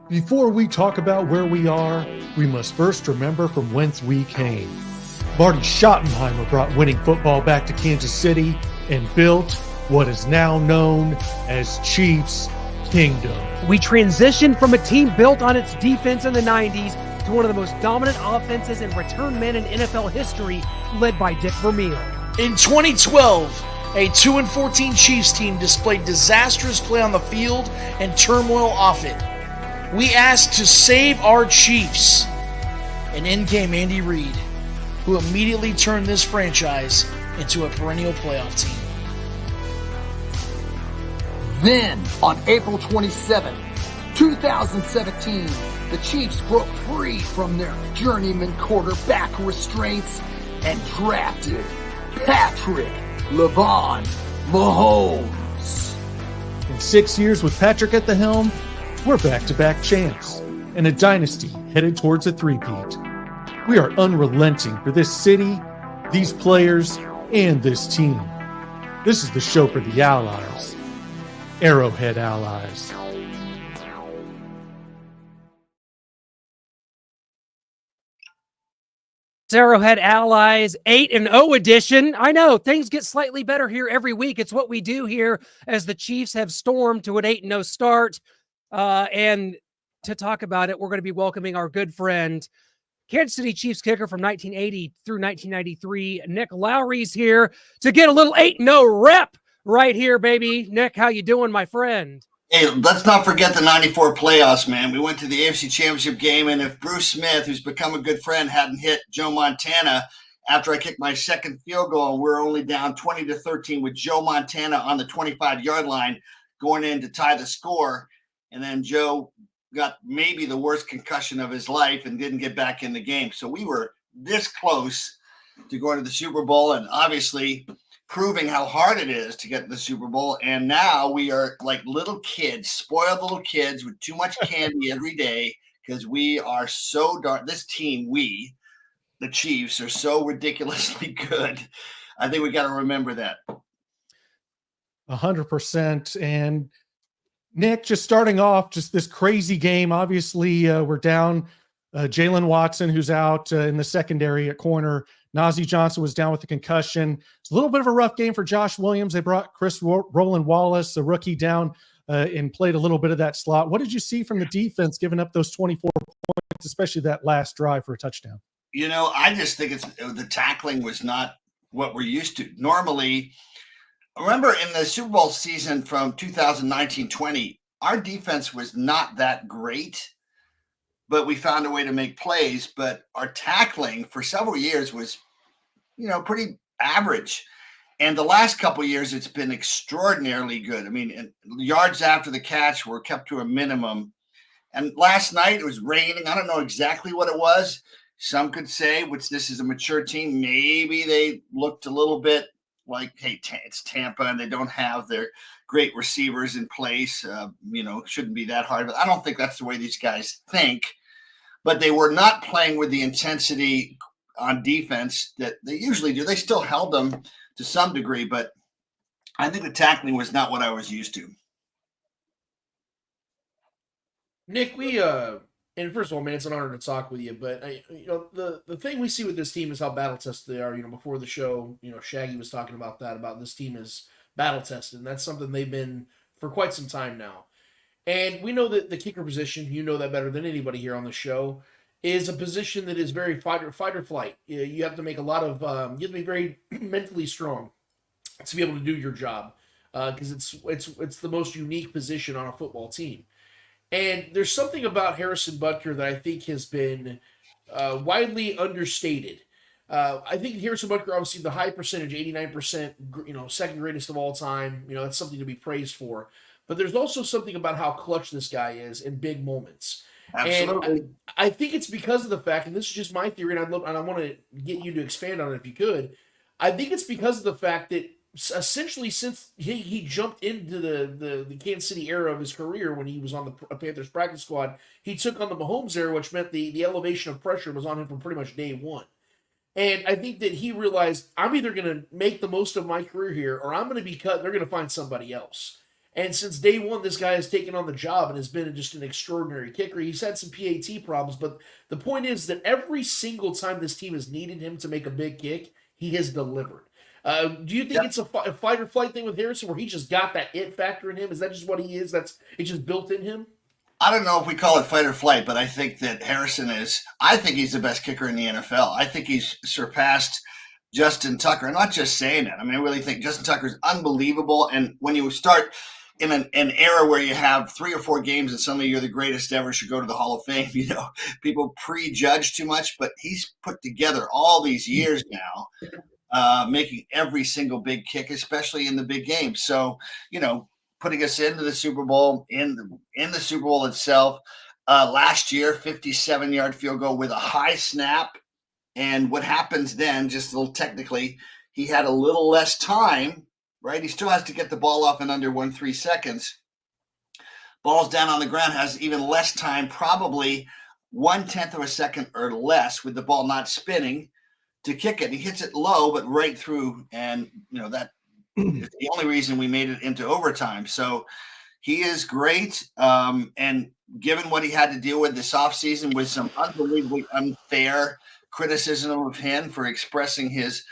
Before we talk about where we are, we must first remember from whence we came. Marty Schottenheimer brought winning football back to Kansas City and built what is now known as Chiefs Kingdom. We transitioned from a team built on its defense in the 90s to one of the most dominant offenses and return men in NFL history, led by Dick Vermeil. In 2012, a 2-14 Chiefs team displayed disastrous play on the field and turmoil off it. We asked to save our Chiefs, and in came Andy Reid, who immediately turned this franchise into a perennial playoff team. Then, on April 27, 2017, the Chiefs broke free from their journeyman quarterback restraints and drafted Patrick LeVon Mahomes. In 6 years with Patrick at the helm, we're back-to-back champs and a dynasty headed towards a three-peat. We are unrelenting for this city, these players, and this team. This is the show for the Allies. Arrowhead Allies. Arrowhead Allies 8-0 edition. I know things get slightly better here every week. It's what we do here as the Chiefs have stormed to an 8-0 start. And to talk about it, we're going to be welcoming our good friend, Kansas City Chiefs kicker from 1980 through 1993, Nick Lowery's here to get a little 8-0 rep right here, baby. Nick, how you doing, my friend? Hey, let's not forget the 94 playoffs, man. We went to the AFC Championship game, and if Bruce Smith, who's become a good friend, hadn't hit Joe Montana after I kicked my second field goal, and we're only down 20-13 with Joe Montana on the 25-yard line going in to tie the score, and then Joe got maybe the worst concussion of his life and didn't get back in the game. So we were this close to going to the Super Bowl, and obviously proving how hard it is to get to the Super Bowl. And now we are like little kids, spoiled little kids with too much candy every day because we are so darn. This team, the Chiefs, are so ridiculously good. I think we got to remember that. 100%. And Nick, just starting off, just this crazy game. Obviously, we're down Jalen Watson, who's out in the secondary at corner. Najee Johnson was down with the concussion. It's a little bit of a rough game for Josh Williams. They brought Chris Roland Wallace, a rookie, down and played a little bit of that slot. What did you see from the defense giving up those 24 points, especially that last drive for a touchdown? You know, I just think the tackling was not what we're used to. Normally, remember in the Super Bowl season from 2019-20, our defense was not that great, but we found a way to make plays. But our tackling for several years was, pretty average. And the last couple of years, it's been extraordinarily good. I mean, yards after the catch were kept to a minimum. And last night it was raining. I don't know exactly what it was. Some could say, which this is a mature team, maybe they looked a little bit like, hey, it's Tampa and they don't have their great receivers in place. Shouldn't be that hard. But I don't think that's the way these guys think. But they were not playing with the intensity on defense that they usually do. They still held them to some degree, but I think the tackling was not what I was used to. Nick, and first of all, man, it's an honor to talk with you. But the thing we see with this team is how battle tested they are. Before the show, Shaggy was talking about that, about this team is battle tested, and that's something they've been for quite some time now. And we know that the kicker position, you know that better than anybody here on the show, is a position that is very fight or flight. You have to make a lot of, you have to be very mentally strong to be able to do your job, because it's the most unique position on a football team. And there's something about Harrison Butker that I think has been widely understated. I think Harrison Butker, obviously the high percentage, 89%, second greatest of all time, that's something to be praised for. But there's also something about how clutch this guy is in big moments. Absolutely. And I think it's because of the fact, and this is just my theory, and I want to get you to expand on it if you could. I think it's because of the fact that essentially since he jumped into the Kansas City era of his career when he was on the Panthers practice squad, he took on the Mahomes era, which meant the elevation of pressure was on him from pretty much day one. And I think that he realized, I'm either going to make the most of my career here or I'm going to be cut. They're going to find somebody else. And since day one, this guy has taken on the job and has been just an extraordinary kicker. He's had some PAT problems, but the point is that every single time this team has needed him to make a big kick, he has delivered. Do you think it's a fight or flight thing with Harrison where he just got that it factor in him? Is that just what he is? It's just built in him? I don't know if we call it fight or flight, but I think that Harrison I think he's the best kicker in the NFL. I think he's surpassed Justin Tucker. I'm not just saying it. I mean, I really think Justin Tucker is unbelievable. And when you start in an era where you have 3 or 4 games and suddenly you're the greatest ever, should go to the Hall of Fame, people prejudge too much, but he's put together all these years now, making every single big kick, especially in the big games. So, putting us into the Super Bowl, in the Super Bowl itself. Last year, 57-yard field goal with a high snap. And what happens then, just a little technically, he had a little less time, right? He still has to get the ball off in under 1.3 seconds. Ball's down on the ground, has even less time, probably 1/10 of a second or less with the ball not spinning to kick it. He hits it low, but right through. And, that is the only reason we made it into overtime. So he is great. And given what he had to deal with this offseason with some unbelievably unfair criticism of him for expressing his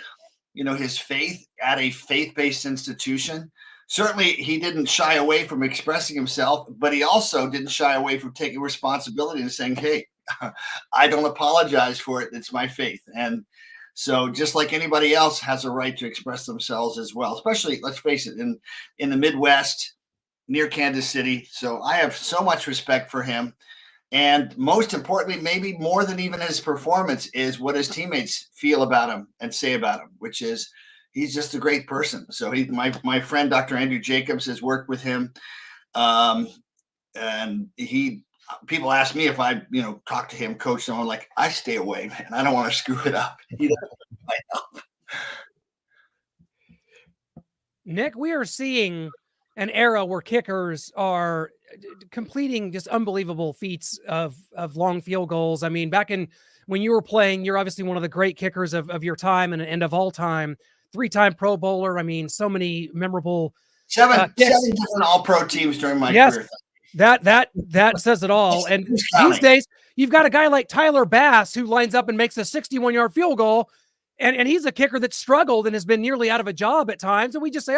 faith at a faith-based institution, certainly he didn't shy away from expressing himself, but he also didn't shy away from taking responsibility and saying, hey, I don't apologize for it. It's my faith. And so just like anybody else has a right to express themselves as well, especially, let's face it, in the Midwest near Kansas City. So I have so much respect for him. And most importantly, maybe more than even his performance, is what his teammates feel about him and say about him, which is he's just a great person. So my friend, Dr. Andrew Jacobs, has worked with him. And people ask me if I, talk to him, coach, and I'm like, I stay away, man. I don't want to screw it up. He doesn't my help. Nick, we are seeing an era where kickers are completing just unbelievable feats of long field goals. I mean, back when you were playing, you're obviously one of the great kickers of your time and of all time. 3-time Pro Bowler. I mean, so many memorable seven different All-Pro teams during my career. That says it all. And these days, you've got a guy like Tyler Bass who lines up and makes a 61-yard field goal, and he's a kicker that struggled and has been nearly out of a job at times. And we just say,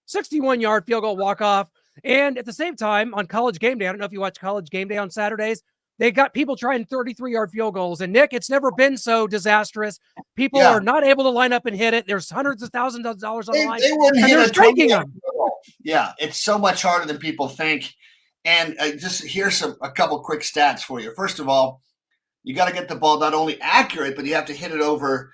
61-yard field goal walk-off. And at the same time, on College Game Day, I don't know if you watch College Game Day on Saturdays, they got people trying 33-yard field goals. And Nick, it's never been so disastrous. People are not able to line up and hit it. There's hundreds of thousands of dollars on the line. And they're striking them. Yeah, it's so much harder than people think. And just here's a couple quick stats for you. First of all, you got to get the ball not only accurate, but you have to hit it over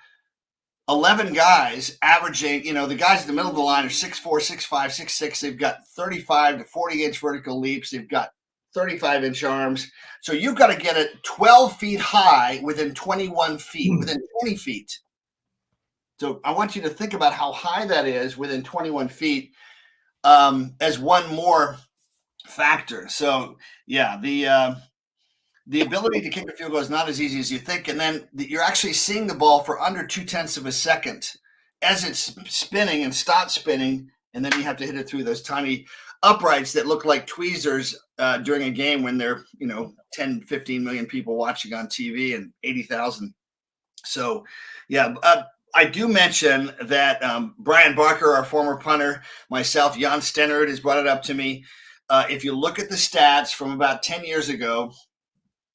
11 guys, averaging, the guys in the middle of the line are 6'4", 6'5", 6'6". They've got 35 to 40-inch vertical leaps. They've got 35-inch arms. So you've got to get it 12 feet high within 21 feet, within 20 feet. So I want you to think about how high that is within 21 feet as one more factor. So, yeah, the ability to kick a field goal is not as easy as you think. And then you're actually seeing the ball for under 0.2 of a second as it's spinning and stops spinning. And then you have to hit it through those tiny uprights that look like tweezers during a game when there are, 10, 15 million people watching on TV and 80,000. So, yeah, I do mention that Brian Barker, our former punter, myself, Jan Stennert has brought it up to me. If you look at the stats from about 10 years ago,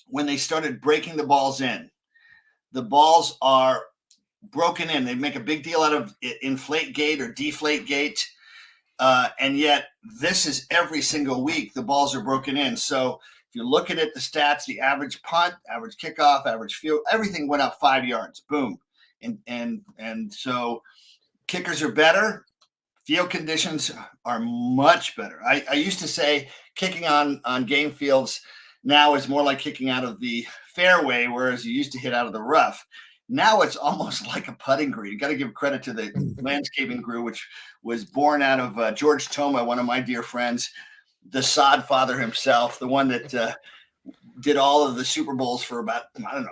when they started breaking the balls in, the balls are broken in. They make a big deal out of inflate gate or deflate gate. And yet this is every single week the balls are broken in. So if you're looking at the stats, the average punt, average kickoff, average field, everything went up 5 yards. Boom. And so kickers are better. Field conditions are much better. I used to say kicking on game fields now is more like kicking out of the fairway, whereas you used to hit out of the rough. Now it's almost like a putting green. You got to give credit to the landscaping crew, which was born out of George Toma, one of my dear friends, the sod father himself, the one that did all of the Super Bowls for about,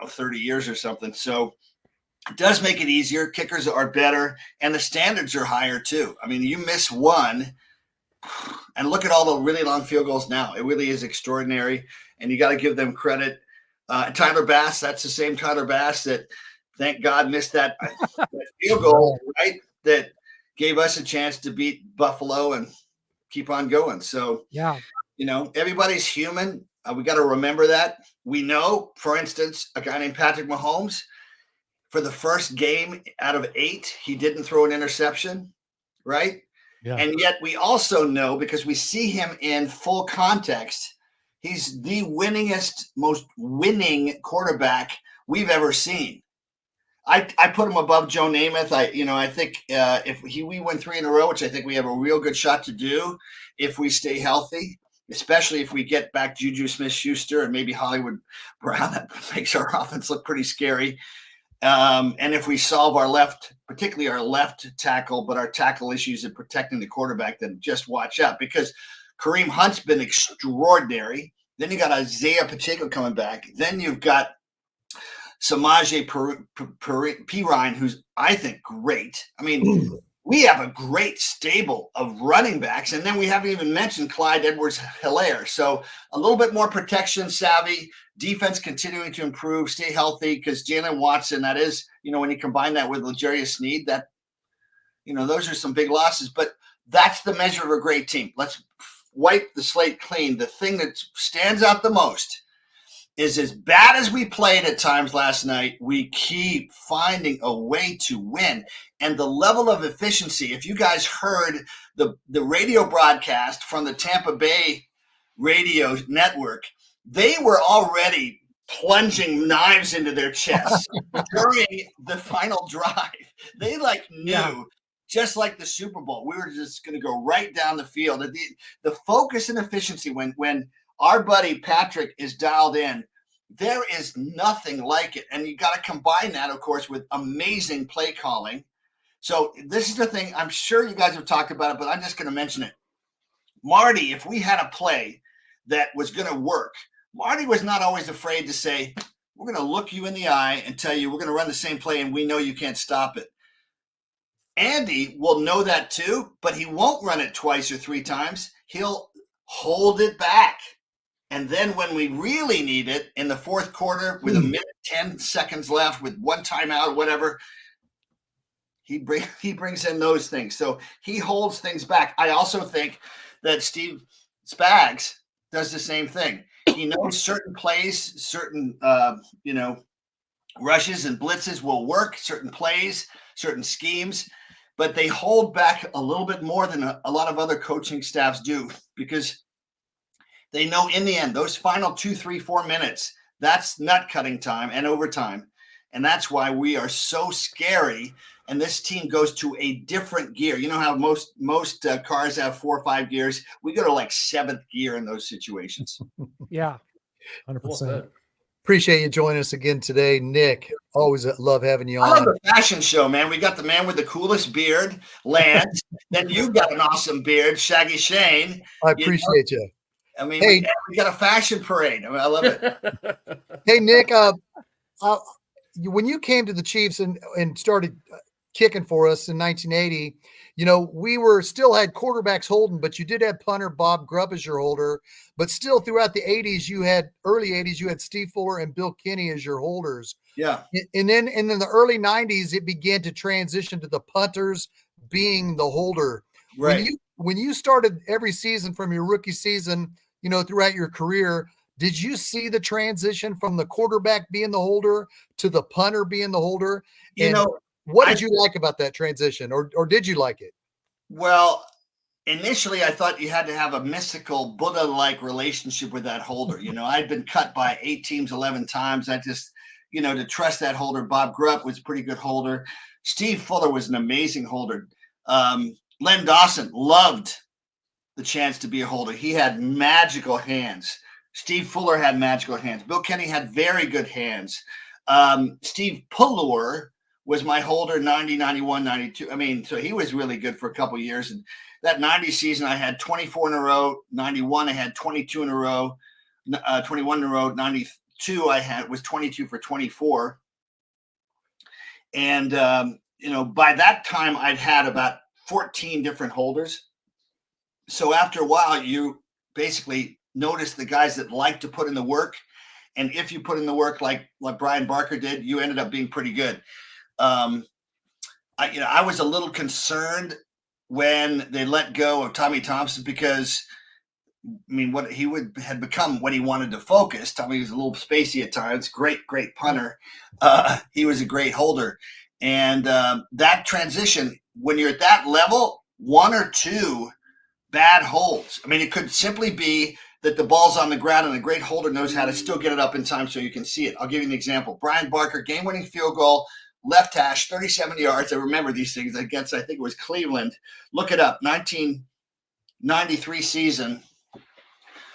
30 years or something. So it does make it easier. Kickers are better, and the standards are higher too. I mean, you miss one, And look at all the really long field goals now. It really is extraordinary, and you got to give them credit. Tyler Bass, that's the same Tyler Bass that, thank God, missed that field goal, right? That gave us a chance to beat Buffalo and keep on going. So, Yeah. Everybody's human. We got to remember that. We know, for instance, a guy named Patrick Mahomes, for the first game out of 8, he didn't throw an interception, right? Yeah. And yet we also know, because we see him in full context, he's the winningest, most winning quarterback we've ever seen. I put him above Joe Namath. I think if we win 3 in a row, which I think we have a real good shot to do if we stay healthy, especially if we get back Juju Smith-Schuster and maybe Hollywood Brown, that makes our offense look pretty scary. And if we solve particularly our left tackle, but our tackle issues in protecting the quarterback, then just watch out, because Kareem Hunt's been extraordinary. Then you got Isaiah Pacheco coming back. Then you've got Samaje Perine, who's, I think, great. I mean, we have a great stable of running backs, and then we haven't even mentioned Clyde Edwards-Helaire. So a little bit more protection savvy, defense continuing to improve, stay healthy, because Jalen Watson, that is, when you combine that with L'Jarius Sneed, that, those are some big losses. But that's the measure of a great team. Let's wipe the slate clean. The thing that stands out the most is, as bad as we played at times last night, we keep finding a way to win. And the level of efficiency, if you guys heard the radio broadcast from the Tampa Bay radio network, they were already plunging knives into their chests during the final drive. They knew, just like the Super Bowl, we were just going to go right down the field. The focus and efficiency when our buddy Patrick is dialed in, there is nothing like it. And you got to combine that, of course, with amazing play calling. So this is the thing. I'm sure you guys have talked about it, but I'm just going to mention it. Marty, if we had a play that was going to work, Marty was not always afraid to say, we're going to look you in the eye and tell you we're going to run the same play and we know you can't stop it. Andy will know that too, but he won't run it twice or 3 times. He'll hold it back. And then when we really need it in the fourth quarter with a minute, 10 seconds left with one timeout or whatever, he brings in those things. So he holds things back. I also think that Steve Spags does the same thing. He knows certain plays, certain, rushes and blitzes will work, certain plays, certain schemes, but they hold back a little bit more than a lot of other coaching staffs do, because they know in the end, those final 2, 3, 4 minutes, that's nut cutting time and overtime. And that's why we are so scary. And this team goes to a different gear. You know how most cars have 4 or 5 gears? We go to 7th gear in those situations. Yeah. 100%. Appreciate you joining us again today, Nick. Always love having you I love on. the fashion show, man. We got the man with the coolest beard, Lance. Then you got an awesome beard, Shaggy Shane. I appreciate you. I mean, Hey. we got a fashion parade. I mean, I love it. Hey, Nick, when you came to the Chiefs and started kicking for us in 1980, we still had quarterbacks holding, but you did have punter Bob Grubb as your holder. But still, throughout the early 80s, you had Steve Fuller and Bill Kinney as your holders. Yeah. And then in the early 90s, it began to transition to the punters being the holder. Right. When you started every season from your rookie season, throughout your career, did you see the transition from the quarterback being the holder to the punter being the holder? What did you like about that transition, or did you like it? Well, initially I thought you had to have a mystical Buddha-like relationship with that holder. I'd been cut by 8 teams 11 times. I just, to trust that holder. Bob Grubb was a pretty good holder. Steve Fuller was an amazing holder. Len Dawson loved the chance to be a holder. He had magical hands. Steve Fuller had magical hands. Bill Kinney had very good hands. Steve Pullor was my holder 90, 91, 92. I mean, so he was really good for a couple of years. And that 90 season, I had 24 in a row. 91, I had 22 in a row. 21 in a row. 92, was 22 for 24. And, by that time, I'd had about 14 different holders. so after a while, you basically notice the guys that like to put in the work. And if you put in the work like Brian Barker did, you ended up being pretty good. I was a little concerned when they let go of Tommy Thompson because, what he had become when he wanted to focus. Tommy was a little spacey at times. Great punter. He was a great holder. And that transition, when you're at that level, one or two bad holds. It could simply be that the ball's on the ground and a great holder knows how to still get it up in time so you can see it. I'll give you an example. Brian Barker, game-winning field goal, left hash, 37 yards. I remember these things against, I think it was Cleveland. Look it up, 1993 season.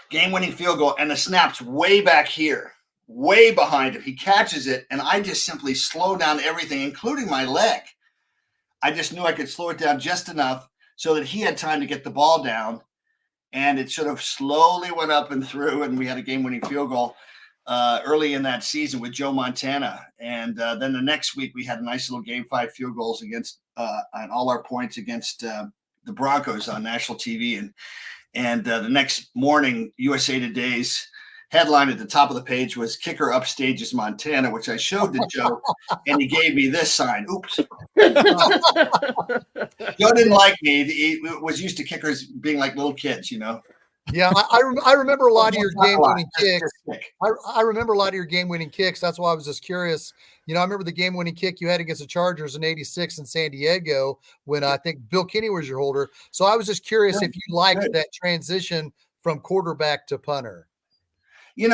Game-winning field goal, and the snap's way back here, way behind him. He catches it, and I just simply slow down everything, including my leg. I just knew I could slow it down just enough so that he had time to get the ball down, and it sort of slowly went up and through, and we had a game-winning field goal early in that season with Joe Montana. And then the next week, we had a nice little Game 5 field goals against on all our points against the Broncos on national TV. And the next morning, USA Today's headline at the top of the page was "Kicker Upstages Montana," which I showed to Joe, and he gave me this sign. Oops. Joe didn't like me. He was used to kickers being like little kids, Yeah, I remember a lot of your game-winning kicks. I remember a lot of your game-winning kicks. That's why I was just curious. I remember the game-winning kick you had against the Chargers in '86 in San Diego when I think Bill Kinney was your holder. So I was just curious if you liked that transition from quarterback to punter. You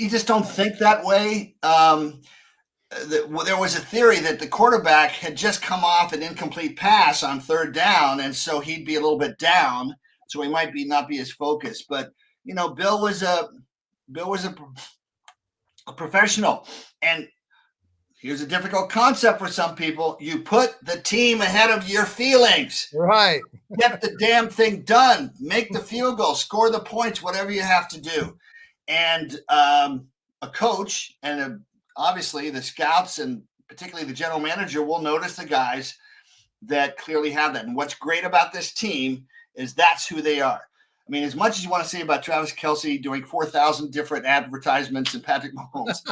just don't think that way. There was a theory that the quarterback had just come off an incomplete pass on third down, and so he'd be a little bit down. So he might not be as focused, but Bill was a professional. And here's a difficult concept for some people: you put the team ahead of your feelings. Right. Get the damn thing done. Make the field goal. Score the points. Whatever you have to do. And a coach and obviously the scouts and particularly the general manager will notice the guys that clearly have that. And what's great about this team is that's who they are. As much as you want to say about Travis Kelce doing 4,000 different advertisements and Patrick Mahomes,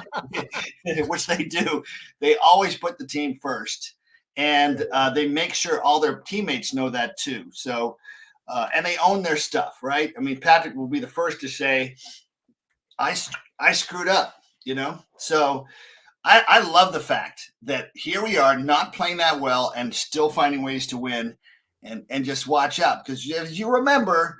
which they do, they always put the team first. And they make sure all their teammates know that too. So, and they own their stuff, right? Patrick will be the first to say, I screwed up, So I love the fact that here we are not playing that well and still finding ways to win. And just watch out, because as you remember,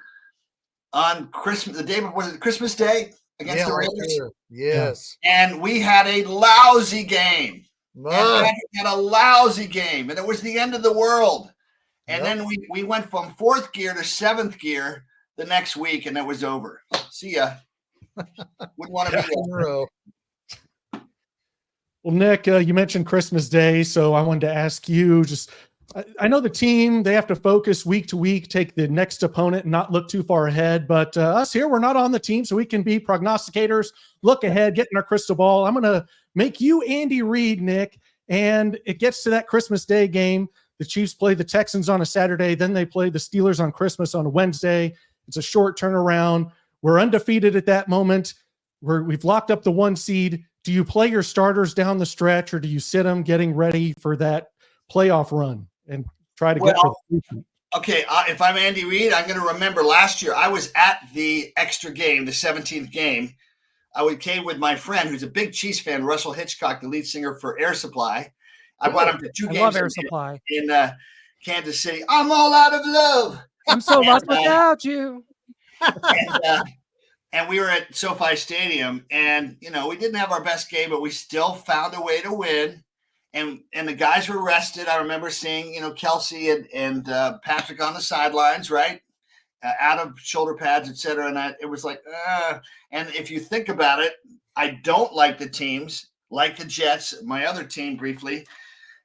on Christmas, the day was it Christmas Day against the Raiders? Sure. Yes. And we had a lousy game. And had a lousy game, and it was the end of the world. And then we went from fourth gear to seventh gear the next week, and it was over. See ya. Wouldn't want to be there. Well, Nick, you mentioned Christmas Day, so I wanted to ask you I know the team, they have to focus week to week, take the next opponent and not look too far ahead. But us here, we're not on the team, so we can be prognosticators, look ahead, get in our crystal ball. I'm going to make you Andy Reid, Nick, and it gets to that Christmas Day game. The Chiefs play the Texans on a Saturday. Then they play the Steelers on Christmas on a Wednesday. It's a short turnaround. We're undefeated at that moment. We've locked up the 1 seed. Do you play your starters down the stretch, or do you sit them getting ready for that playoff run and try to get for the future? Okay, if I'm Andy Reid, I'm going to remember last year I was at the extra game, the 17th game. I came with my friend who's a big Chiefs fan, Russell Hitchcock, the lead singer for Air Supply. I brought him to 2 games love Air Supply in Kansas City. I'm all out of love. I'm so lost without you. And we were at SoFi Stadium, and we didn't have our best game, but we still found a way to win. And the guys were rested. I remember seeing, Kelce and Patrick on the sidelines, right? Out of shoulder pads, et cetera. And it was like, and if you think about it, I don't like the teams, like the Jets, my other team briefly,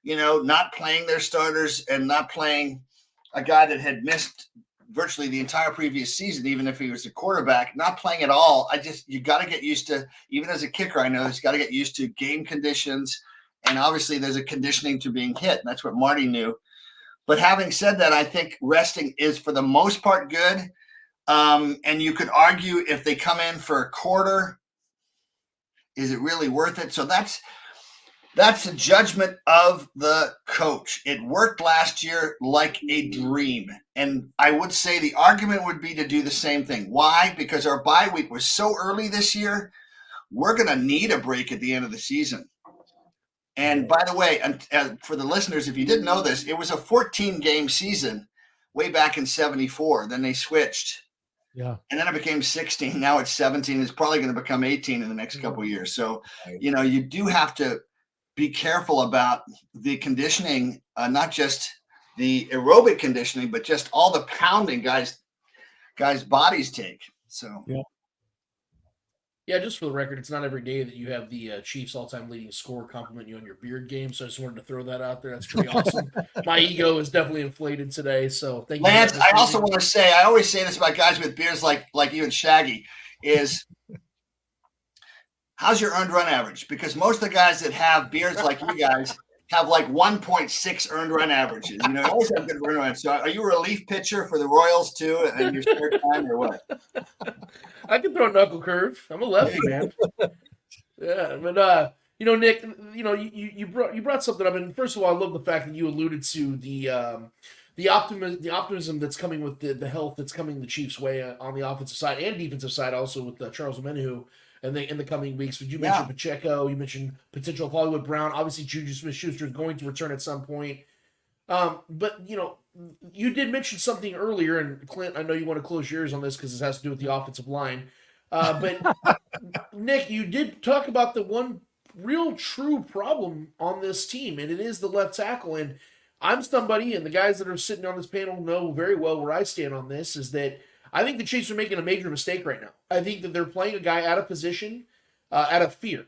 not playing their starters and not playing a guy that had missed virtually the entire previous season, even if he was a quarterback, not playing at all. You got to get used to, even as a kicker, I know he's got to get used to game conditions. And obviously there's a conditioning to being hit. And that's what Marty knew. But having said that, I think resting is for the most part good. And you could argue if they come in for a quarter, is it really worth it? So that's a judgment of the coach. It worked last year like a dream. And I would say the argument would be to do the same thing. Why? Because our bye week was so early this year. We're going to need a break at the end of the season. And by the way, for the listeners, if you didn't know this, it was a 14-game season way back in 74. Then they switched. Yeah. And then it became 16. Now it's 17. It's probably going to become 18 in the next couple of years. So, you do have to be careful about the conditioning, not just the aerobic conditioning, but just all the pounding guys' bodies take. So, Yeah, just for the record, it's not every day that you have the Chiefs all-time leading scorer compliment you on your beard game, so I just wanted to throw that out there. That's pretty awesome. My ego is definitely inflated today, so thank you. Lance, I also want to say, I always say this about guys with beards like you and Shaggy, is how's your earned run average? Because most of the guys that have beards like you guys have like 1.6 earned run averages. You always have good earned run. So are you a relief pitcher for the Royals too in your spare time or what? I can throw a knuckle curve. I'm a lefty, man. Yeah, but Nick, you brought something up, and first of all, I love the fact that you alluded to the optimism that's coming with the health that's coming the Chiefs' way on the offensive side and defensive side, also with Charles Omenihu. And in the coming weeks, but you mentioned Pacheco, you mentioned potential of Hollywood Brown. Obviously, Juju Smith-Schuster is going to return at some point. But you did mention something earlier, and Clint, I know you want to close your ears on this because this has to do with the offensive line. But Nick, you did talk about the one real true problem on this team, and it is the left tackle. And I'm somebody, and the guys that are sitting on this panel know very well where I stand on this, is that I think the Chiefs are making a major mistake right now. I think that they're playing a guy out of position, out of fear.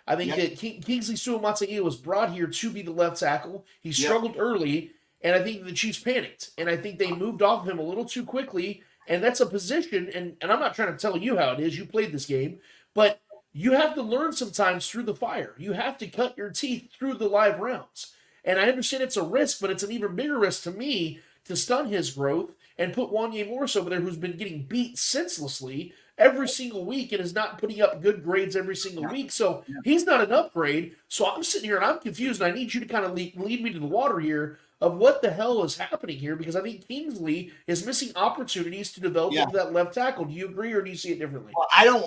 I think that Kingsley Suamataia was brought here to be the left tackle. He struggled early, and I think the Chiefs panicked. And I think they moved off of him a little too quickly, and that's a position, and I'm not trying to tell you how it is. You played this game, but you have to learn sometimes through the fire. You have to cut your teeth through the live rounds. And I understand it's a risk, but it's an even bigger risk to me to stun his growth and put Wanye Morris over there, who's been getting beat senselessly every single week and is not putting up good grades every single week. So he's not an upgrade. So I'm sitting here and I'm confused, and I need you to kind of lead me to the water here of what the hell is happening here, because I think Kingsley is missing opportunities to develop into that left tackle. Do you agree, or do you see it differently? Well, I don't,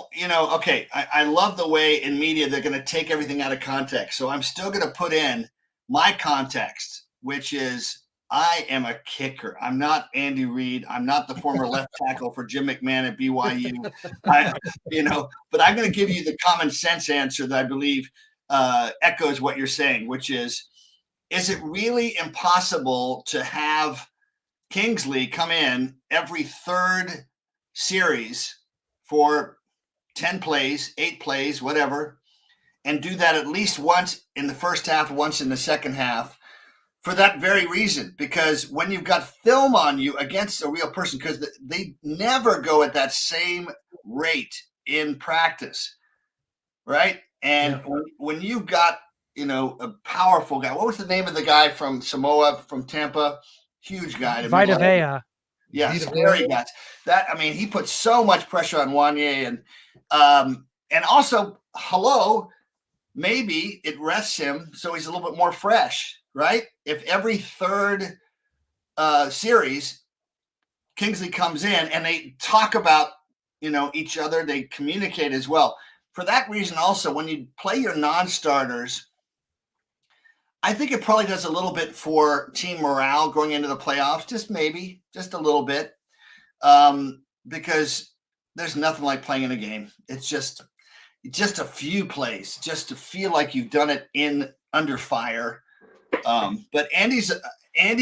okay, I love the way in media they're going to take everything out of context. So I'm still going to put in my context, which is I am a kicker. I'm not Andy Reid. I'm not the former left tackle for Jim McMahon at BYU. But I'm going to give you the common sense answer that I believe echoes what you're saying, which is it really impossible to have Kingsley come in every third series for 10 plays, 8 plays, whatever, and do that at least once in the first half, once in the second half? For that very reason, because when you've got film on you against a real person, because they never go at that same rate in practice, right? And when you've got, a powerful guy, what was the name of the guy from Samoa, from Tampa? Huge guy. Vita Vea. Yeah, scary guys. He puts so much pressure on Wanye, and also, maybe it rests him so he's a little bit more fresh. Right? If every third series Kingsley comes in and they talk about, each other, they communicate as well. For that reason also, when you play your non-starters, I think it probably does a little bit for team morale going into the playoffs, just a little bit, because there's nothing like playing in a game. It's just a few plays, just to feel like you've done it under fire. But Andy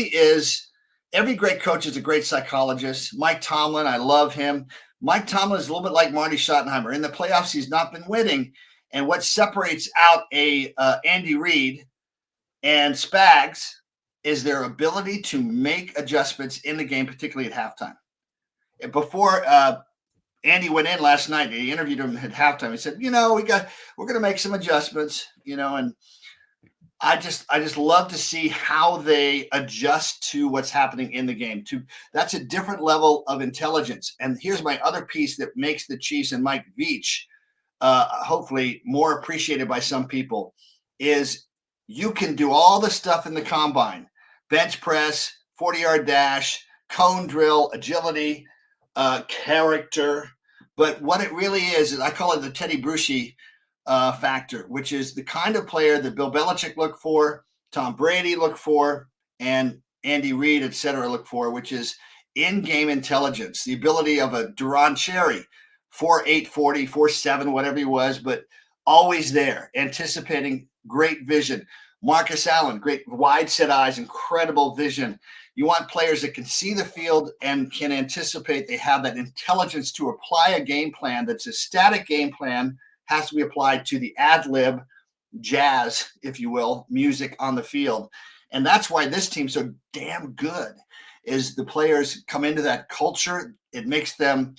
is, every great coach is a great psychologist. Mike Tomlin, I love him. Mike Tomlin is a little bit like Marty Schottenheimer. In the playoffs, he's not been winning. And what separates out Andy Reid and Spags is their ability to make adjustments in the game, particularly at halftime. Before Andy went in last night, he interviewed him at halftime. He said, we're going to make some adjustments, and I just love to see how they adjust to what's happening in the game. That's a different level of intelligence. And here's my other piece that makes the Chiefs and Mike Veach hopefully more appreciated by some people is you can do all the stuff in the combine, bench press, 40-yard dash, cone drill, agility, character. But what it really is I call it the Teddy Bruschi factor, which is the kind of player that Bill Belichick looked for, Tom Brady looked for, and Andy Reid, et cetera, look for, which is in-game intelligence, the ability of a Duron Cherry, 4.8, 40, 4.7, whatever he was, but always there, anticipating, great vision. Marcus Allen, great wide set eyes, incredible vision. You want players that can see the field and can anticipate. They have that intelligence to apply a game plan that's a static game plan, has to be applied to the ad lib jazz, if you will, music on the field. And that's why this team's so damn good, is the players come into that culture. It makes them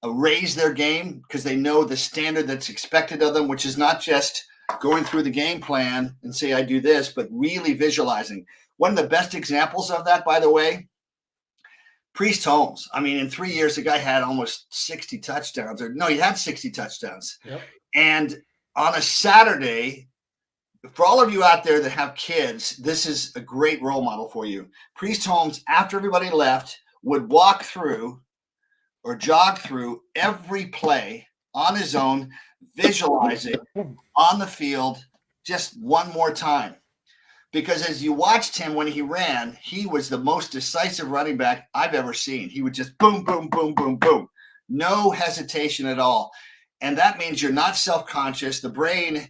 raise their game because they know the standard that's expected of them, which is not just going through the game plan and say, I do this, but really visualizing. One of the best examples of that, by the way, Priest Holmes. I mean, in 3 years, the guy had almost 60 touchdowns. He had 60 touchdowns. Yep. And on a Saturday, for all of you out there that have kids, this is a great role model for you. Priest Holmes, after everybody left, would walk through or jog through every play on his own, visualize it on the field just one more time. Because as you watched him when he ran, he was the most decisive running back I've ever seen. He would just boom, boom, boom, boom, boom. No hesitation at all. And that means you're not self-conscious. The brain,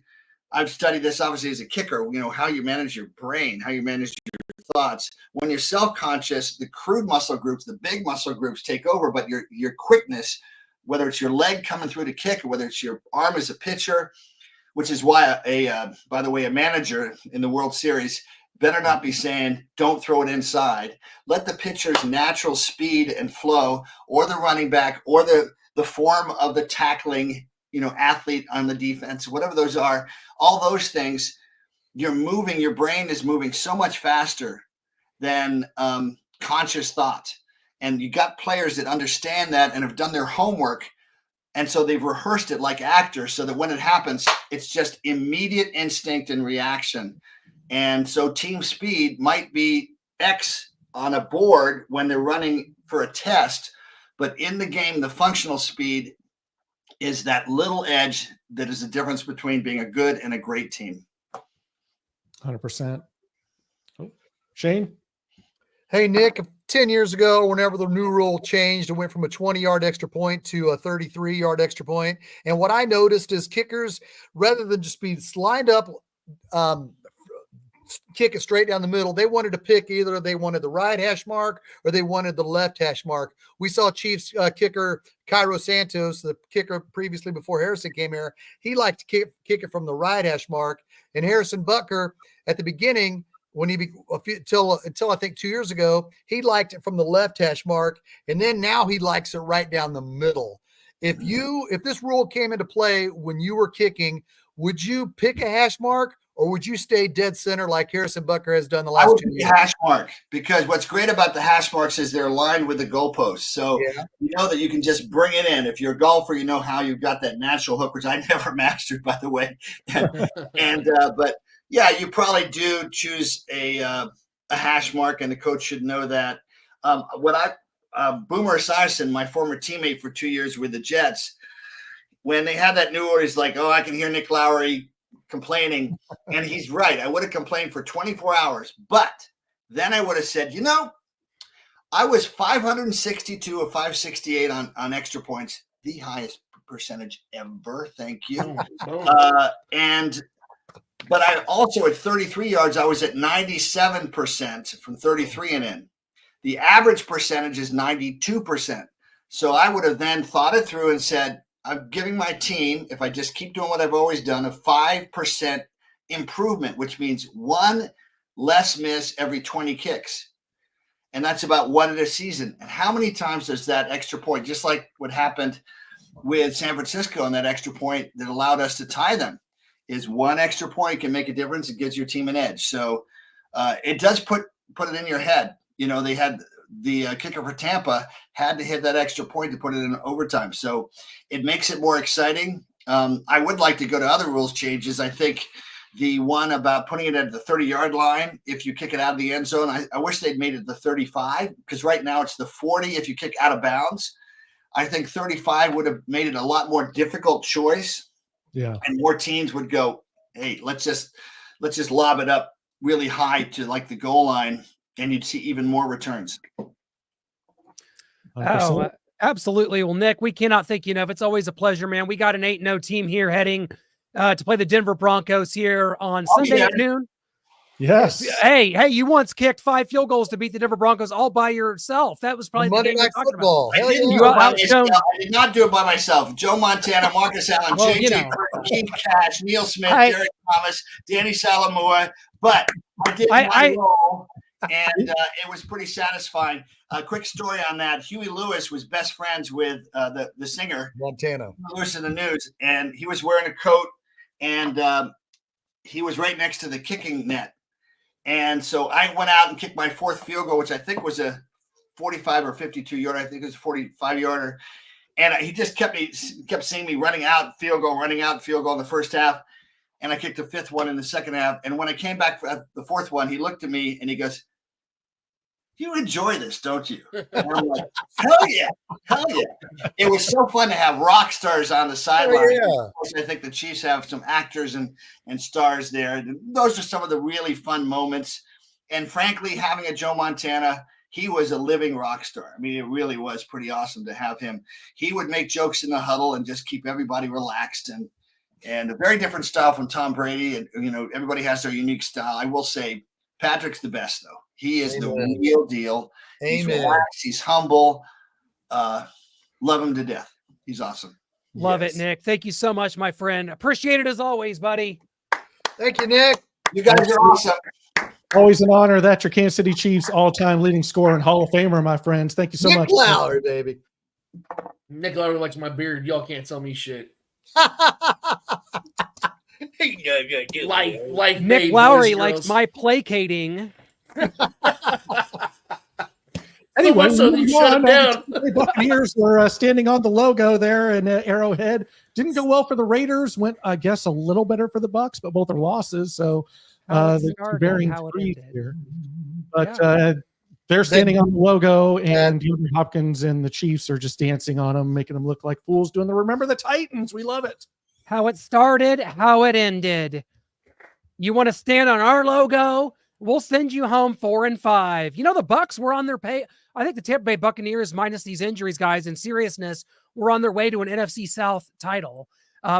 I've studied this obviously as a kicker, how you manage your brain, how you manage your thoughts. When you're self-conscious, the crude muscle groups, the big muscle groups take over, but your quickness, whether it's your leg coming through to kick or whether it's your arm as a pitcher, which is why by the way, a manager in the World Series better not be saying, don't throw it inside. Let the pitcher's natural speed and flow, or the running back, or the form of the tackling, athlete on the defense, whatever those are, all those things, your brain is moving so much faster than conscious thought. And you got players that understand that and have done their homework. And so they've rehearsed it like actors so that when it happens, it's just immediate instinct and reaction. And so team speed might be X on a board when they're running for a test, but in the game, the functional speed is that little edge that is the difference between being a good and a great team. 100%. Shane? Hey, Nick, 10 years ago, whenever the new rule changed, it went from a 20-yard extra point to a 33-yard extra point. And what I noticed is kickers, rather than just be lined up, kick it straight down the middle, they wanted to pick either they wanted the right hash mark or they wanted the left hash mark. We saw Chiefs kicker Cairo Santos, the kicker previously before Harrison came here. He liked to kick it from the right hash mark. And Harrison Butker, at the beginning, when until I think 2 years ago, he liked it from the left hash mark, and then now he likes it right down the middle. If this rule came into play when you were kicking, would you pick a hash mark or would you stay dead center like Harrison Butker has done the last 2 years? Hash mark, because what's great about the hash marks is they're aligned with the goalposts. So you know that you can just bring it in. If you're a golfer, you know how you've got that natural hook, which I never mastered, by the way. But yeah, you probably do choose a hash mark, and the coach should know that. Boomer Esiason, my former teammate for 2 years with the Jets, when they had that new order, he's like, I can hear Nick Lowery complaining. And he's right. I would have complained for 24 hours. But then I would have said, I was 562 of 568 on extra points, the highest percentage ever. Thank you. But I also, at 33 yards, I was at 97% from 33 and in. The average percentage is 92%. So I would have then thought it through and said, I'm giving my team, if I just keep doing what I've always done, a 5% improvement, which means one less miss every 20 kicks. And that's about one in a season. And how many times does that extra point, just like what happened with San Francisco and that extra point that allowed us to tie them, is one extra point can make a difference. It gives your team an edge. So it does put it in your head. You know, they had the kicker for Tampa had to hit that extra point to put it in overtime. So it makes it more exciting. I would like to go to other rules changes. I think the one about putting it at the 30-yard line, if you kick it out of the end zone, I wish they'd made it the 35, because right now it's the 40 if you kick out of bounds. I think 35 would have made it a lot more difficult choice. Yeah. And more teams would go, hey, let's just lob it up really high to like the goal line, and you'd see even more returns. Oh, absolutely. Well, Nick, we cannot thank you enough. It's always a pleasure, man. We got an 8-0 team here heading to play the Denver Broncos here on Sunday at noon. Yes. Hey, you once kicked 5 field goals to beat the Denver Broncos all by yourself. That was probably Monday the game Night we're talking Football. I Hell didn't yeah. do it by myself. I did not do it by myself. Joe Montana, Marcus Allen, Well, JJ, Keith Cash, Neil Smith, Derek Thomas, Danny Salamua. But I did my role, and it was pretty satisfying. A quick story on that: Huey Lewis was best friends with the singer Montana. Lewis in the News, and he was wearing a coat, and he was right next to the kicking net. And so I went out and kicked my 4th field goal, which I think was a 45 or 52 yarder. I think it was a 45 yarder. And he just kept seeing me running out field goal in the first half. And I kicked the 5th one in the second half. And when I came back for the 4th one, he looked at me and he goes, "You enjoy this, don't you?" And I'm like, hell yeah. It was so fun to have rock stars on the sideline. Yeah. I think the Chiefs have some actors and stars there. Those are some of the really fun moments. And frankly, having a Joe Montana, he was a living rock star. I mean, it really was pretty awesome to have him. He would make jokes in the huddle and just keep everybody relaxed, and a very different style from Tom Brady. And, you know, everybody has their unique style. I will say Patrick's the best, though. He is the real deal. He's relaxed. He's humble. Love him to death. He's awesome. Love it, Nick. Thank you so much, my friend. Appreciate it as always, buddy. Thank you, Nick. You guys are awesome. Always an honor. That's your Kansas City Chiefs all-time leading scorer and Hall of Famer, my friends. Thank you so much. Nick Lowery, baby. Nick Lowery likes my beard. Y'all can't tell me shit. Life Nick Lowery likes my placating. Anyway, so you shut him down. The Buccaneers were standing on the logo there in Arrowhead. Didn't go well for the Raiders. Went, I guess, a little better for the Bucs, but both are losses. So there's varying degrees here. But they're standing on the logo, and DeAndre Hopkins and the Chiefs are just dancing on them, making them look like fools, doing the Remember the Titans. We love it. How it started, how it ended. You want to stand on our logo? We'll send you home 4-5. You know, the Bucs were on their pay. I think the Tampa Bay Buccaneers, minus these injuries, guys, in seriousness, were on their way to an NFC South title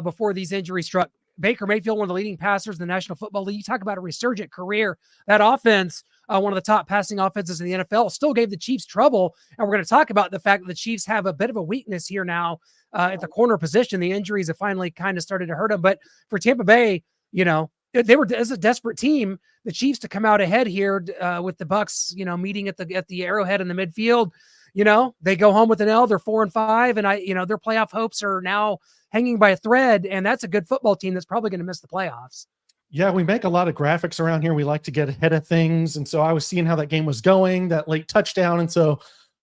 before these injuries struck. Baker Mayfield, one of the leading passers in the National Football League. You talk about a resurgent career. That offense, one of the top passing offenses in the NFL, still gave the Chiefs trouble. And we're going to talk about the fact that the Chiefs have a bit of a weakness here now at the corner position. The injuries have finally kind of started to hurt them. But for Tampa Bay, you know, they were, as a desperate team, the Chiefs to come out ahead here with the Bucs, you know, meeting at the Arrowhead in the midfield. You know, they go home with an L. They're 4-5, and their playoff hopes are now hanging by a thread. And that's a good football team that's probably going to miss the playoffs. Yeah, we make a lot of graphics around here. We like to get ahead of things, and so I was seeing how that game was going, that late touchdown, and so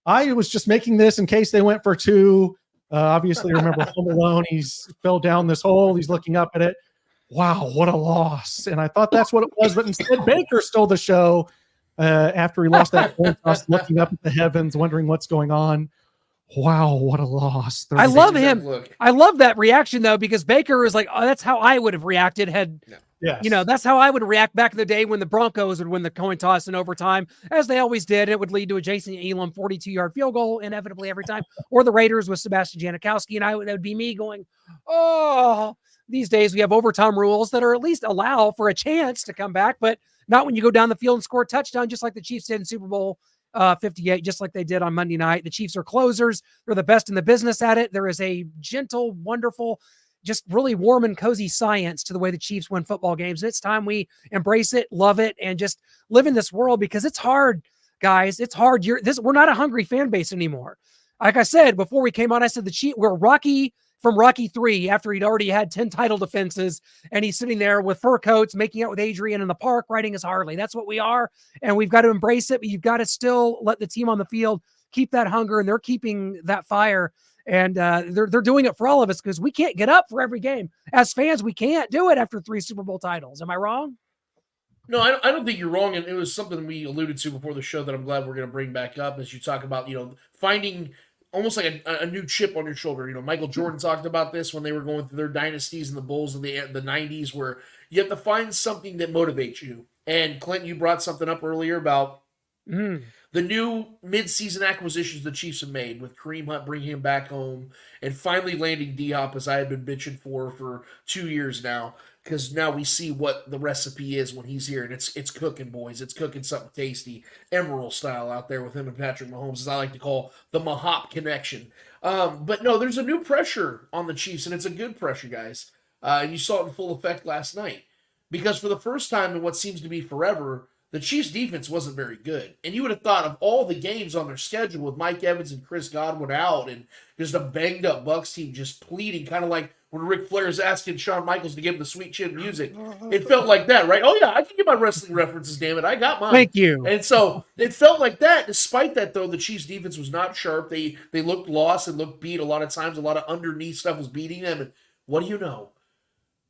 I was just making this in case they went for 2. Obviously, remember Home Alone? He's fell down this hole. He's looking up at it. Wow, what a loss! And I thought that's what it was, but instead Baker stole the show after he lost that coin toss, looking up at the heavens, wondering what's going on. Wow, what a loss! I love him. I love that reaction though, because Baker is like, "Oh, that's how I would have reacted had." Yes. You know, that's how I would react back in the day when the Broncos would win the coin toss in overtime, as they always did. It would lead to a Jason Elam 42-yard field goal inevitably every time, or the Raiders with Sebastian Janikowski, and that would be me going, "Oh." These days we have overtime rules that are at least allow for a chance to come back, but not when you go down the field and score a touchdown, just like the Chiefs did in Super Bowl 58, just like they did on Monday night. The Chiefs are closers. They're the best in the business at it. There is a gentle, wonderful, just really warm and cozy science to the way the Chiefs win football games. And it's time we embrace it, love it, and just live in this world, because it's hard, guys. It's hard. We're not a hungry fan base anymore. Like I said, before we came on, I said we're rocky from Rocky 3 after he'd already had 10 title defenses, and he's sitting there with fur coats, making out with Adrian in the park, riding his Harley. That's what we are, and we've got to embrace it, but you've got to still let the team on the field keep that hunger, and they're keeping that fire, and they're doing it for all of us because we can't get up for every game. As fans, we can't do it after 3 Super Bowl titles. Am I wrong? No, I don't think you're wrong, and it was something we alluded to before the show that I'm glad we're going to bring back up as you talk about, finding almost like a new chip on your shoulder. Michael Jordan talked about this when they were going through their dynasties and the Bulls of the 90s, where you have to find something that motivates you. And Clint, you brought something up earlier about the new mid-season acquisitions the Chiefs have made, with Kareem Hunt bringing him back home and finally landing D-Hop, as I have been bitching for 2 years now, because now we see what the recipe is when he's here, and it's cooking, boys. It's cooking something tasty, Emerald style out there with him and Patrick Mahomes, as I like to call the Mahop connection. But no, there's a new pressure on the Chiefs, and it's a good pressure, guys. You saw it in full effect last night, because for the first time in what seems to be forever, the Chiefs' defense wasn't very good. And you would have thought of all the games on their schedule with Mike Evans and Chris Godwin out and just a banged-up Bucs team just pleading, kind of like when Ric Flair's asking Shawn Michaels to give him the Sweet Chin music. It felt like that, right? Oh, yeah, I can get my wrestling references, damn it. I got mine. Thank you. And so it felt like that. Despite that, though, the Chiefs' defense was not sharp. They looked lost and looked beat a lot of times. A lot of underneath stuff was beating them. And what do you know?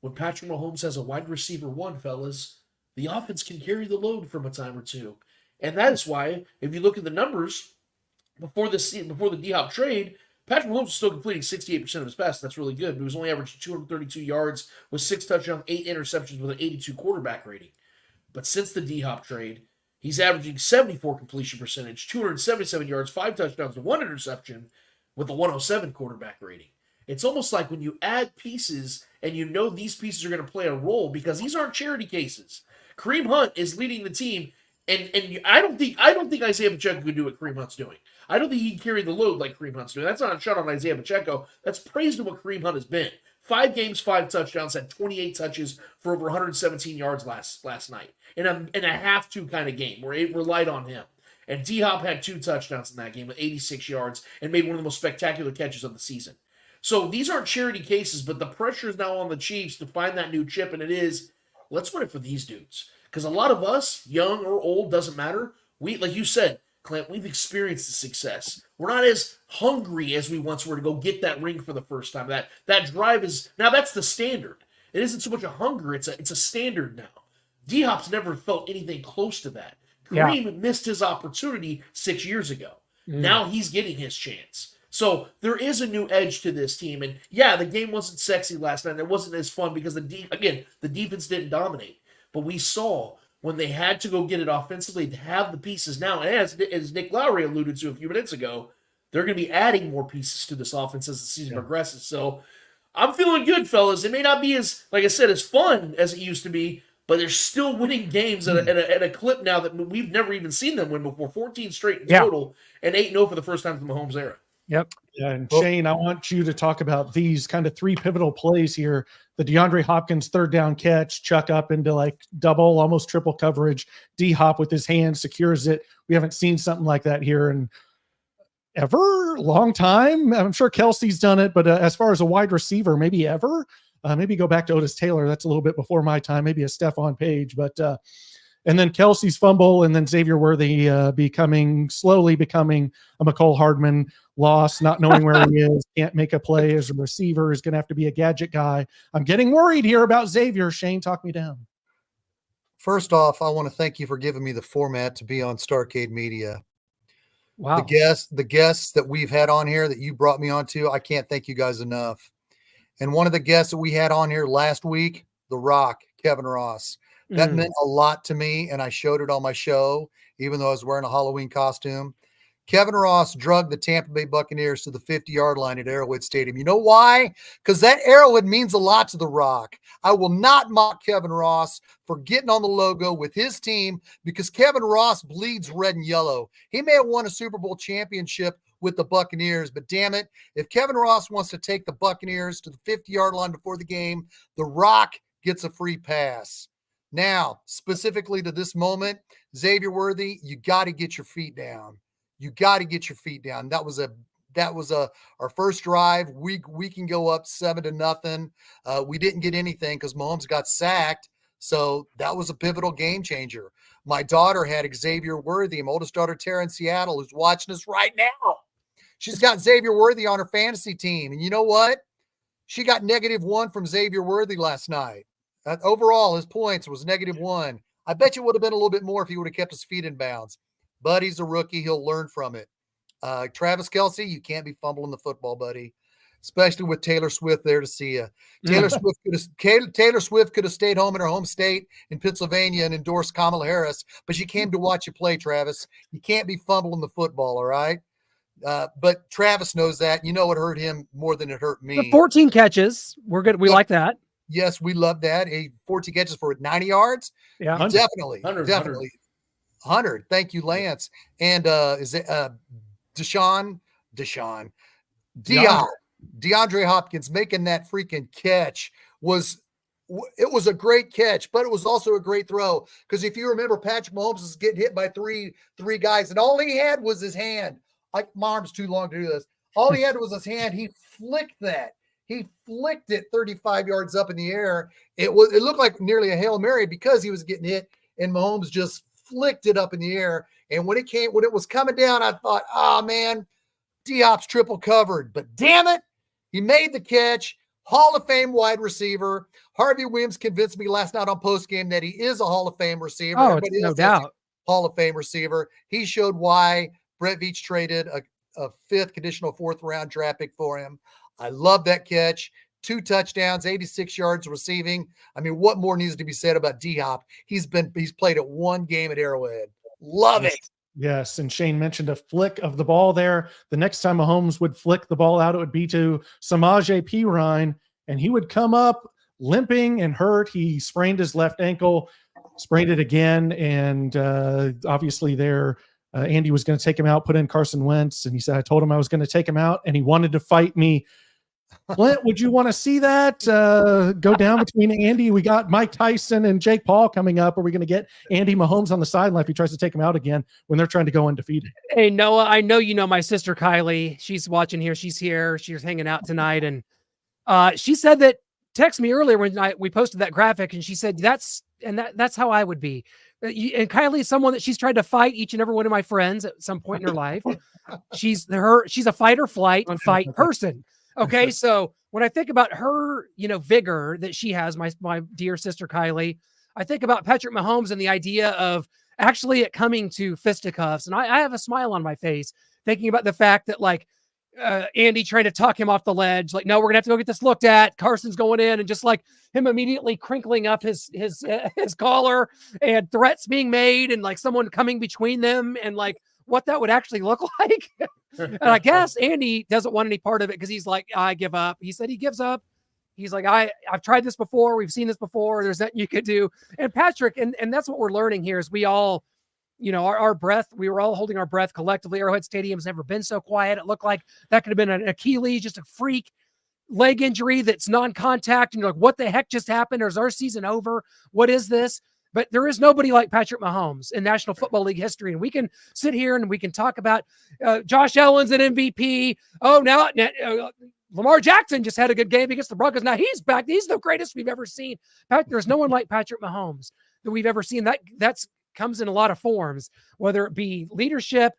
When Patrick Mahomes has a wide receiver one, fellas, the offense can carry the load from a time or two. And that is why, if you look at the numbers, before the D-Hop trade, Patrick Mahomes was still completing 68% of his passes. That's really good. But he was only averaging 232 yards with 6 touchdowns, 8 interceptions with an 82 quarterback rating. But since the D-Hop trade, he's averaging 74 completion percentage, 277 yards, 5 touchdowns, and 1 interception with a 107 quarterback rating. It's almost like when you add pieces and you know these pieces are going to play a role, because these aren't charity cases. Kareem Hunt is leading the team, and I don't think Isaiah Pacheco could do what Kareem Hunt's doing. I don't think he can carry the load like Kareem Hunt's doing. That's not a shot on Isaiah Pacheco. That's praise to what Kareem Hunt has been. 5 games, 5 touchdowns, had 28 touches for over 117 yards last night in a have-to kind of game where it relied on him. And D-Hop had 2 touchdowns in that game with 86 yards and made one of the most spectacular catches of the season. So these aren't charity cases, but the pressure is now on the Chiefs to find that new chip, and it is, let's win it for these dudes. Because a lot of us, young or old, doesn't matter. We, like you said, Clint, we've experienced the success. We're not as hungry as we once were to go get that ring for the first time. That drive is, now that's the standard. It isn't so much a hunger, it's a standard now. D-Hop's never felt anything close to that. Kareem missed his opportunity 6 years ago. Now he's getting his chance. So there is a new edge to this team. And yeah, the game wasn't sexy last night. It wasn't as fun because the defense didn't dominate. But we saw when they had to go get it offensively to have the pieces now. And as Nick Lowery alluded to a few minutes ago, they're going to be adding more pieces to this offense as the season progresses. So I'm feeling good, fellas. It may not be as, like I said, as fun as it used to be, but they're still winning games at a clip now that we've never even seen them win before. 14 straight in total, and 8-0 for the first time in the Mahomes era. Yep. Yeah, and Shane, I want you to talk about these kind of 3 pivotal plays here. The DeAndre Hopkins 3rd down catch, chuck up into like double, almost triple coverage. D-Hop with his hand secures it. We haven't seen something like that here in ever, long time. I'm sure Kelsey's done it, but as far as a wide receiver, maybe ever. Maybe go back to Otis Taylor. That's a little bit before my time. Maybe a Stephon Page, but and then Kelsey's fumble, and then Xavier Worthy slowly becoming a McCole Hardman loss, not knowing where he is, can't make a play as a receiver, is going to have to be a gadget guy. I'm getting worried here about Xavier. Shane, talk me down. First off, I want to thank you for giving me the format to be on Starcade Media. Wow. The guests that we've had on here that you brought me onto, I can't thank you guys enough. And one of the guests that we had on here last week, The Rock, Kevin Ross. That meant a lot to me, and I showed it on my show, even though I was wearing a Halloween costume. Kevin Ross drugged the Tampa Bay Buccaneers to the 50-yard line at Arrowhead Stadium. You know why? Because that Arrowhead means a lot to The Rock. I will not mock Kevin Ross for getting on the logo with his team, because Kevin Ross bleeds red and yellow. He may have won a Super Bowl championship with the Buccaneers, but damn it, if Kevin Ross wants to take the Buccaneers to the 50-yard line before the game, The Rock gets a free pass. Now, specifically to this moment, Xavier Worthy, you got to get your feet down. You got to get your feet down. That was a that was our first drive. We can go up 7-0. We didn't get anything because Mahomes got sacked. So that was a pivotal game changer. My daughter had Xavier Worthy, my oldest daughter, Tara, in Seattle, who's watching us right now. She's got Xavier Worthy on her fantasy team. And you know what? She got -1 from Xavier Worthy last night. Overall, his points was -1. I bet you would have been a little bit more if he would have kept his feet in bounds. But he's a rookie. He'll learn from it. Travis Kelce, you can't be fumbling the football, buddy, especially with Taylor Swift there to see you. Taylor Swift could have stayed home in her home state in Pennsylvania and endorsed Kamala Harris, but she came to watch you play, Travis. You can't be fumbling the football, all right? But Travis knows that. You know it hurt him more than it hurt me. The 14 catches. We're good. We like that. Yes, we love that. 14 catches for 90 yards. Yeah, definitely. 100, Definitely. 100. Thank you, Lance. And is it DeAndre Hopkins making that freaking catch was a great catch, but it was also a great throw. Because if you remember, Patrick Mahomes was getting hit by three guys, and all he had was his hand. My arm's too long to do this. All he had was his hand. He flicked that. He flicked it 35 yards up in the air. It looked like nearly a Hail Mary because he was getting hit, and Mahomes just flicked it up in the air. And when it was coming down, I thought, oh man, D-Hop's triple covered. But damn it, he made the catch. Hall of Fame wide receiver. Harvey Williams convinced me last night on postgame that he is a Hall of Fame receiver. Oh, no doubt. Hall of Fame receiver. He showed why Brett Veach traded a fifth conditional fourth round draft pick for him. I love that catch. 2 touchdowns, 86 yards receiving. I mean, what more needs to be said about D-Hop? He's played at 1 game at Arrowhead. Love it. Yes, and Shane mentioned a flick of the ball there. The next time Mahomes would flick the ball out, it would be to Samaje Perine, and he would come up limping and hurt. He sprained his left ankle, sprained it again, and obviously there Andy was going to take him out, put in Carson Wentz, and he said, I told him I was going to take him out, and he wanted to fight me. Clint, would you want to see that go down between Andy? We got Mike Tyson and Jake Paul coming up. Are we going to get Andy Mahomes on the sideline if he tries to take him out again when they're trying to go undefeated? Hey, Noah, I know you know my sister Kylie. She's watching here. She's here. She's hanging out tonight. And she said that, text me earlier when we posted that graphic, and she said, that's how I would be. And Kylie is someone that she's tried to fight each and every one of my friends at some point in her life. She's a fight or flight person. Okay. So when I think about her, vigor that she has, my dear sister Kylie, I think about Patrick Mahomes and the idea of actually it coming to fisticuffs. And I have a smile on my face thinking about the fact that Andy trying to talk him off the ledge. Like, no, we're gonna have to go get this looked at. Carson's going in, and just like him immediately crinkling up his collar and threats being made, and like someone coming between them, and like what that would actually look like. And I guess Andy doesn't want any part of it because he's like, I give up. He said he gives up. He's like, I've tried this before. We've seen this before. There's nothing you could do. And Patrick, and that's what we're learning here is we all, our breath, we were all holding our breath collectively. Arrowhead Stadium's never been so quiet. It looked like that could have been an Achilles, just a freak leg injury that's non-contact. And you're like, what the heck just happened? Or is our season over? What is this? But there is nobody like Patrick Mahomes in National Football League history. And we can sit here and we can talk about Josh Allen's an MVP. Oh, now Lamar Jackson just had a good game against the Broncos. Now he's back. He's the greatest we've ever seen. There's no one like Patrick Mahomes that we've ever seen. That's comes in a lot of forms, whether it be leadership,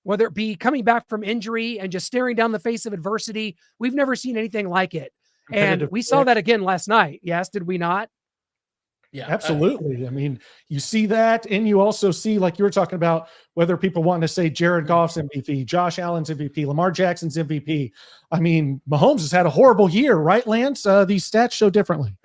whether it be coming back from injury and just staring down the face of adversity. We've never seen anything like it. And we saw that again last night. Yes, did we not? Yeah, absolutely. I mean, you see that, and you also see, like you were talking about, whether people want to say Jared Goff's MVP, Josh Allen's MVP, Lamar Jackson's MVP. I mean, Mahomes has had a horrible year, right, Lance? These stats show differently.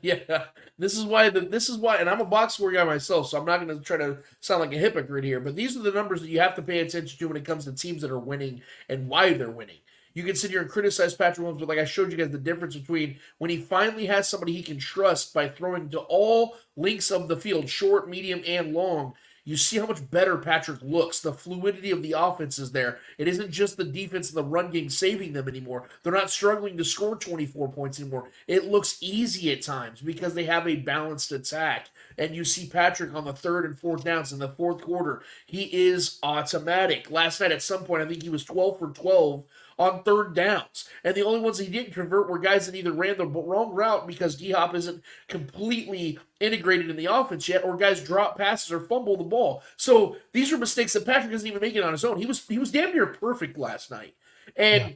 Yeah, this is why, and I'm a box score guy myself, so I'm not going to try to sound like a hypocrite here, but these are the numbers that you have to pay attention to when it comes to teams that are winning and why they're winning. You can sit here and criticize Patrick Mahomes, but like I showed you guys the difference between when he finally has somebody he can trust by throwing to all links of the field, short, medium, and long. You see how much better Patrick looks. The fluidity of the offense is there. It isn't just the defense and the run game saving them anymore. They're not struggling to score 24 points anymore. It looks easy at times because they have a balanced attack. And you see Patrick on the third and fourth downs in the fourth quarter. He is automatic. Last night at some point, I think he was 12 for 12 on third downs. And the only ones he didn't convert were guys that either ran the wrong route because D-Hop isn't completely integrated in the offense yet, or guys drop passes or fumble the ball. So these are mistakes that Patrick doesn't even make it on his own. He was damn near perfect last night. And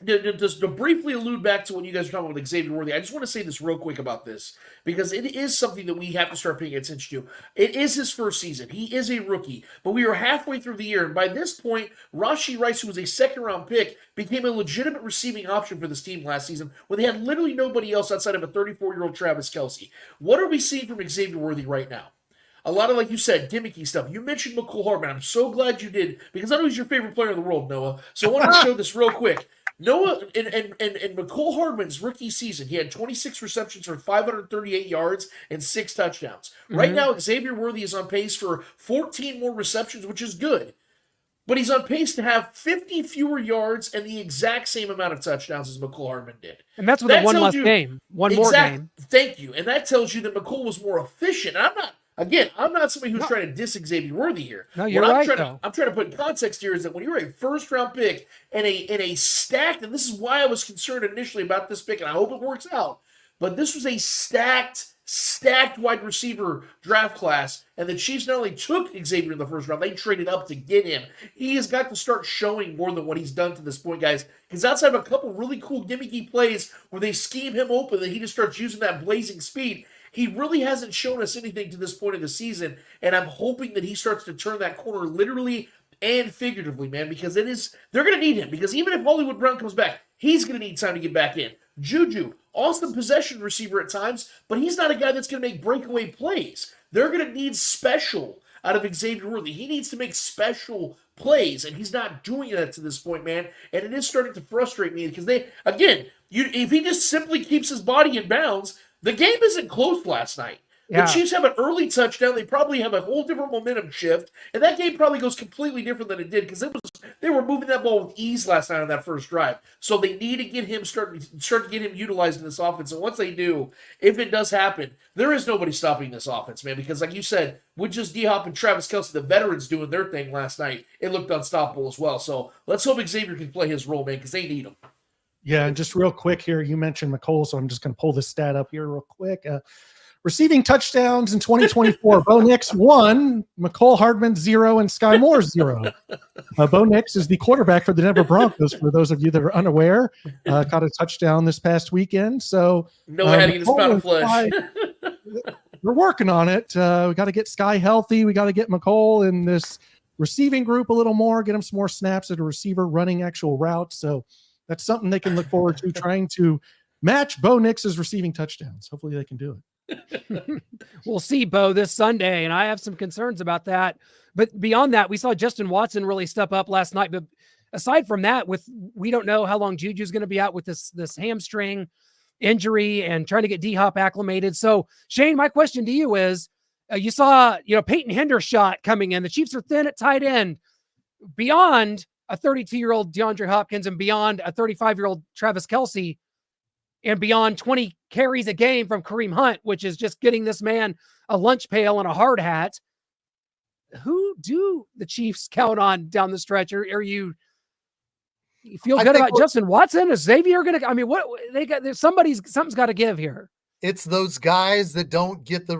just to briefly allude back to what you guys are talking about with Xavier Worthy, I just want to say this real quick about this, because it is something that we have to start paying attention to. It is his first season. He is a rookie, but we are halfway through the year, and by this point, Rashee Rice, who was a second-round pick, became a legitimate receiving option for this team last season when they had literally nobody else outside of a 34-year-old Travis Kelce. What are we seeing from Xavier Worthy right now? A lot of, like you said, gimmicky stuff. You mentioned McCole Hardman. I'm so glad you did, because I know he's your favorite player in the world, Noah. So I want to show this real quick. Noah and McCole Hardman's rookie season, he had 26 receptions for 538 yards and 6 touchdowns. Right now, Xavier Worthy is on pace for 14 more receptions, which is good. But he's on pace to have 50 fewer yards and the exact same amount of touchdowns as McCole Hardman did. And that's with a one less game. One more game. Thank you. And that tells you that McCole was more efficient. And I'm not somebody who's trying to diss Xavier Worthy here. No, you're right, I'm trying to put in context here is that when you're a first-round pick and a stacked, and this is why I was concerned initially about this pick, and I hope it works out, but this was a stacked wide receiver draft class, and the Chiefs not only took Xavier in the first round, they traded up to get him. He has got to start showing more than what he's done to this point, guys, because outside of a couple really cool gimmicky plays where they scheme him open and he just starts using that blazing speed, he really hasn't shown us anything to this point of the season, and I'm hoping that he starts to turn that corner literally and figuratively, man, because they're going to need him, because even if Hollywood Brown comes back, he's going to need time to get back in. Juju, awesome possession receiver at times, but he's not a guy that's going to make breakaway plays. They're going to need special out of Xavier Worthy. He needs to make special plays, and he's not doing that to this point, man, and it is starting to frustrate me, because if he just simply keeps his body in bounds, the game isn't close last night. The Chiefs have an early touchdown. They probably have a whole different momentum shift, and that game probably goes completely different than it did because they were moving that ball with ease last night on that first drive. So they need to get him start to get him utilized in this offense. And once they do, if it does happen, there is nobody stopping this offense, man. Because like you said, with just D-Hop and Travis Kelce, the veterans doing their thing last night, it looked unstoppable as well. So let's hope Xavier can play his role, man, because they need him. Yeah, and just real quick here, you mentioned McCole, so I'm just going to pull this stat up here real quick. Receiving touchdowns in 2024, Bo Nix 1, McCole Hardman 0, and Sky Moore 0. Bo Nix is the quarterback for the Denver Broncos, for those of you that are unaware. Caught a touchdown this past weekend. So had to get his pound of flesh. We're working on it. We got to get Sky healthy. We got to get McCole in this receiving group a little more, get him some more snaps at a receiver running actual routes. So that's something they can look forward to, trying to match Bo Nix's receiving touchdowns. Hopefully they can do it. We'll see, Bo, this Sunday, and I have some concerns about that. But beyond that, we saw Justin Watson really step up last night. But aside from that, we don't know how long Juju's going to be out with this hamstring injury and trying to get D-Hop acclimated. So, Shane, my question to you is, you saw Peyton Hendershot coming in. The Chiefs are thin at tight end. Beyond a 32-year-old DeAndre Hopkins and beyond a 35-year-old Travis Kelce, and beyond 20 carries a game from Kareem Hunt, which is just getting this man a lunch pail and a hard hat. Who do the Chiefs count on down the stretch? Are you feel good about Justin Watson? Is Xavier going to? I mean, what they got? Something's got to give here. It's those guys that don't get the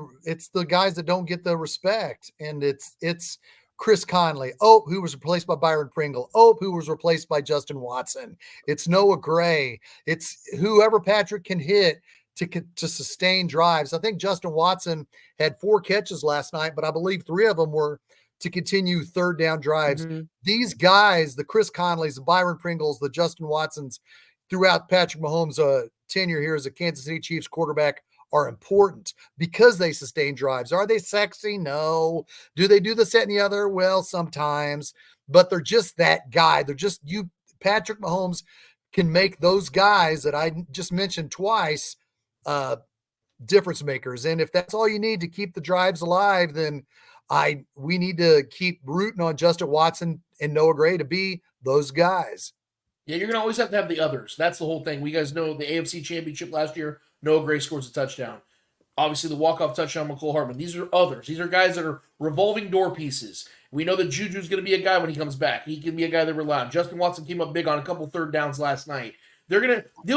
respect, and it's Chris Conley, who was replaced by Byron Pringle, who was replaced by Justin Watson. It's Noah Gray. It's whoever Patrick can hit to sustain drives. I think Justin Watson had 4 catches last night, but I believe 3 of them were to continue third down drives. Mm-hmm. These guys, the Chris Conleys, the Byron Pringles, the Justin Watsons, throughout Patrick Mahomes' tenure here as a Kansas City Chiefs quarterback, are important because they sustain drives. Are they sexy? No. Do they do the set and the other? Well, sometimes, but they're just that guy. They're just Patrick Mahomes can make those guys that I just mentioned twice difference makers. And if that's all you need to keep the drives alive, then we need to keep rooting on Justin Watson and Noah Gray to be those guys. Yeah, you're going to always have to have the others. That's the whole thing. We guys know the AFC Championship last year, Noah Gray scores a touchdown. Obviously, the walk-off touchdown, McCole Hardman. These are others. These are guys that are revolving door pieces. We know that Juju's going to be a guy when he comes back. He can be a guy that rely on. Justin Watson came up big on a couple third downs last night. Those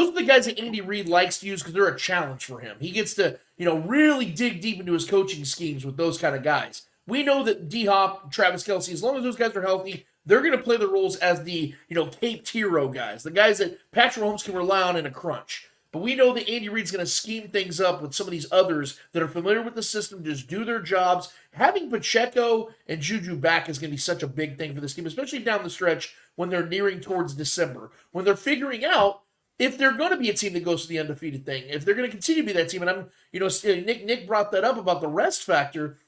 are the guys that Andy Reid likes to use because they're a challenge for him. He gets to, really dig deep into his coaching schemes with those kind of guys. We know that D-Hop, Travis Kelce, as long as those guys are healthy, they're going to play the roles as the, caped hero guys, the guys that Patrick Mahomes can rely on in a crunch. But we know that Andy Reid's going to scheme things up with some of these others that are familiar with the system, just do their jobs. Having Pacheco and Juju back is going to be such a big thing for this team, especially down the stretch when they're nearing towards December, when they're figuring out if they're going to be a team that goes to the undefeated thing, if they're going to continue to be that team. And I'm, Nick brought that up about the rest factor.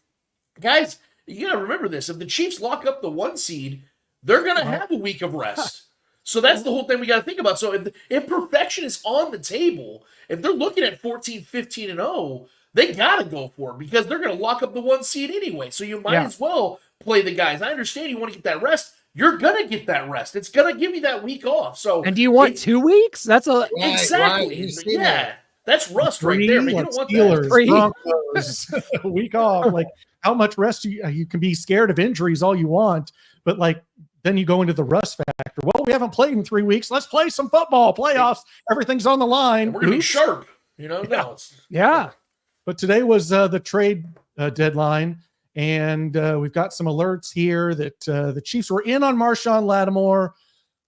Guys, you got to remember this. If the Chiefs lock up the 1 seed, they're going to have a week of rest. So that's the whole thing we got to think about. So if perfection is on the table, if they're looking at 14, 15, and 0, they got to go for it because they're going to lock up the 1 seed anyway. So you might as well play the guys. I understand you want to get that rest. You're going to get that rest. It's going to give you that week off. So, and do you want 2 weeks? That's a exactly. That's rust right there. Man. You don't want Steelers, that. Broncos, a week off. Like, how much rest you can be scared of injuries all you want, but then you go into the rust factor. Well, we haven't played in 3 weeks. Let's play some football. Playoffs. Everything's on the line. And we're going to be sharp. Yeah. But today was the trade deadline, and we've got some alerts here that the Chiefs were in on Marshawn Lattimore,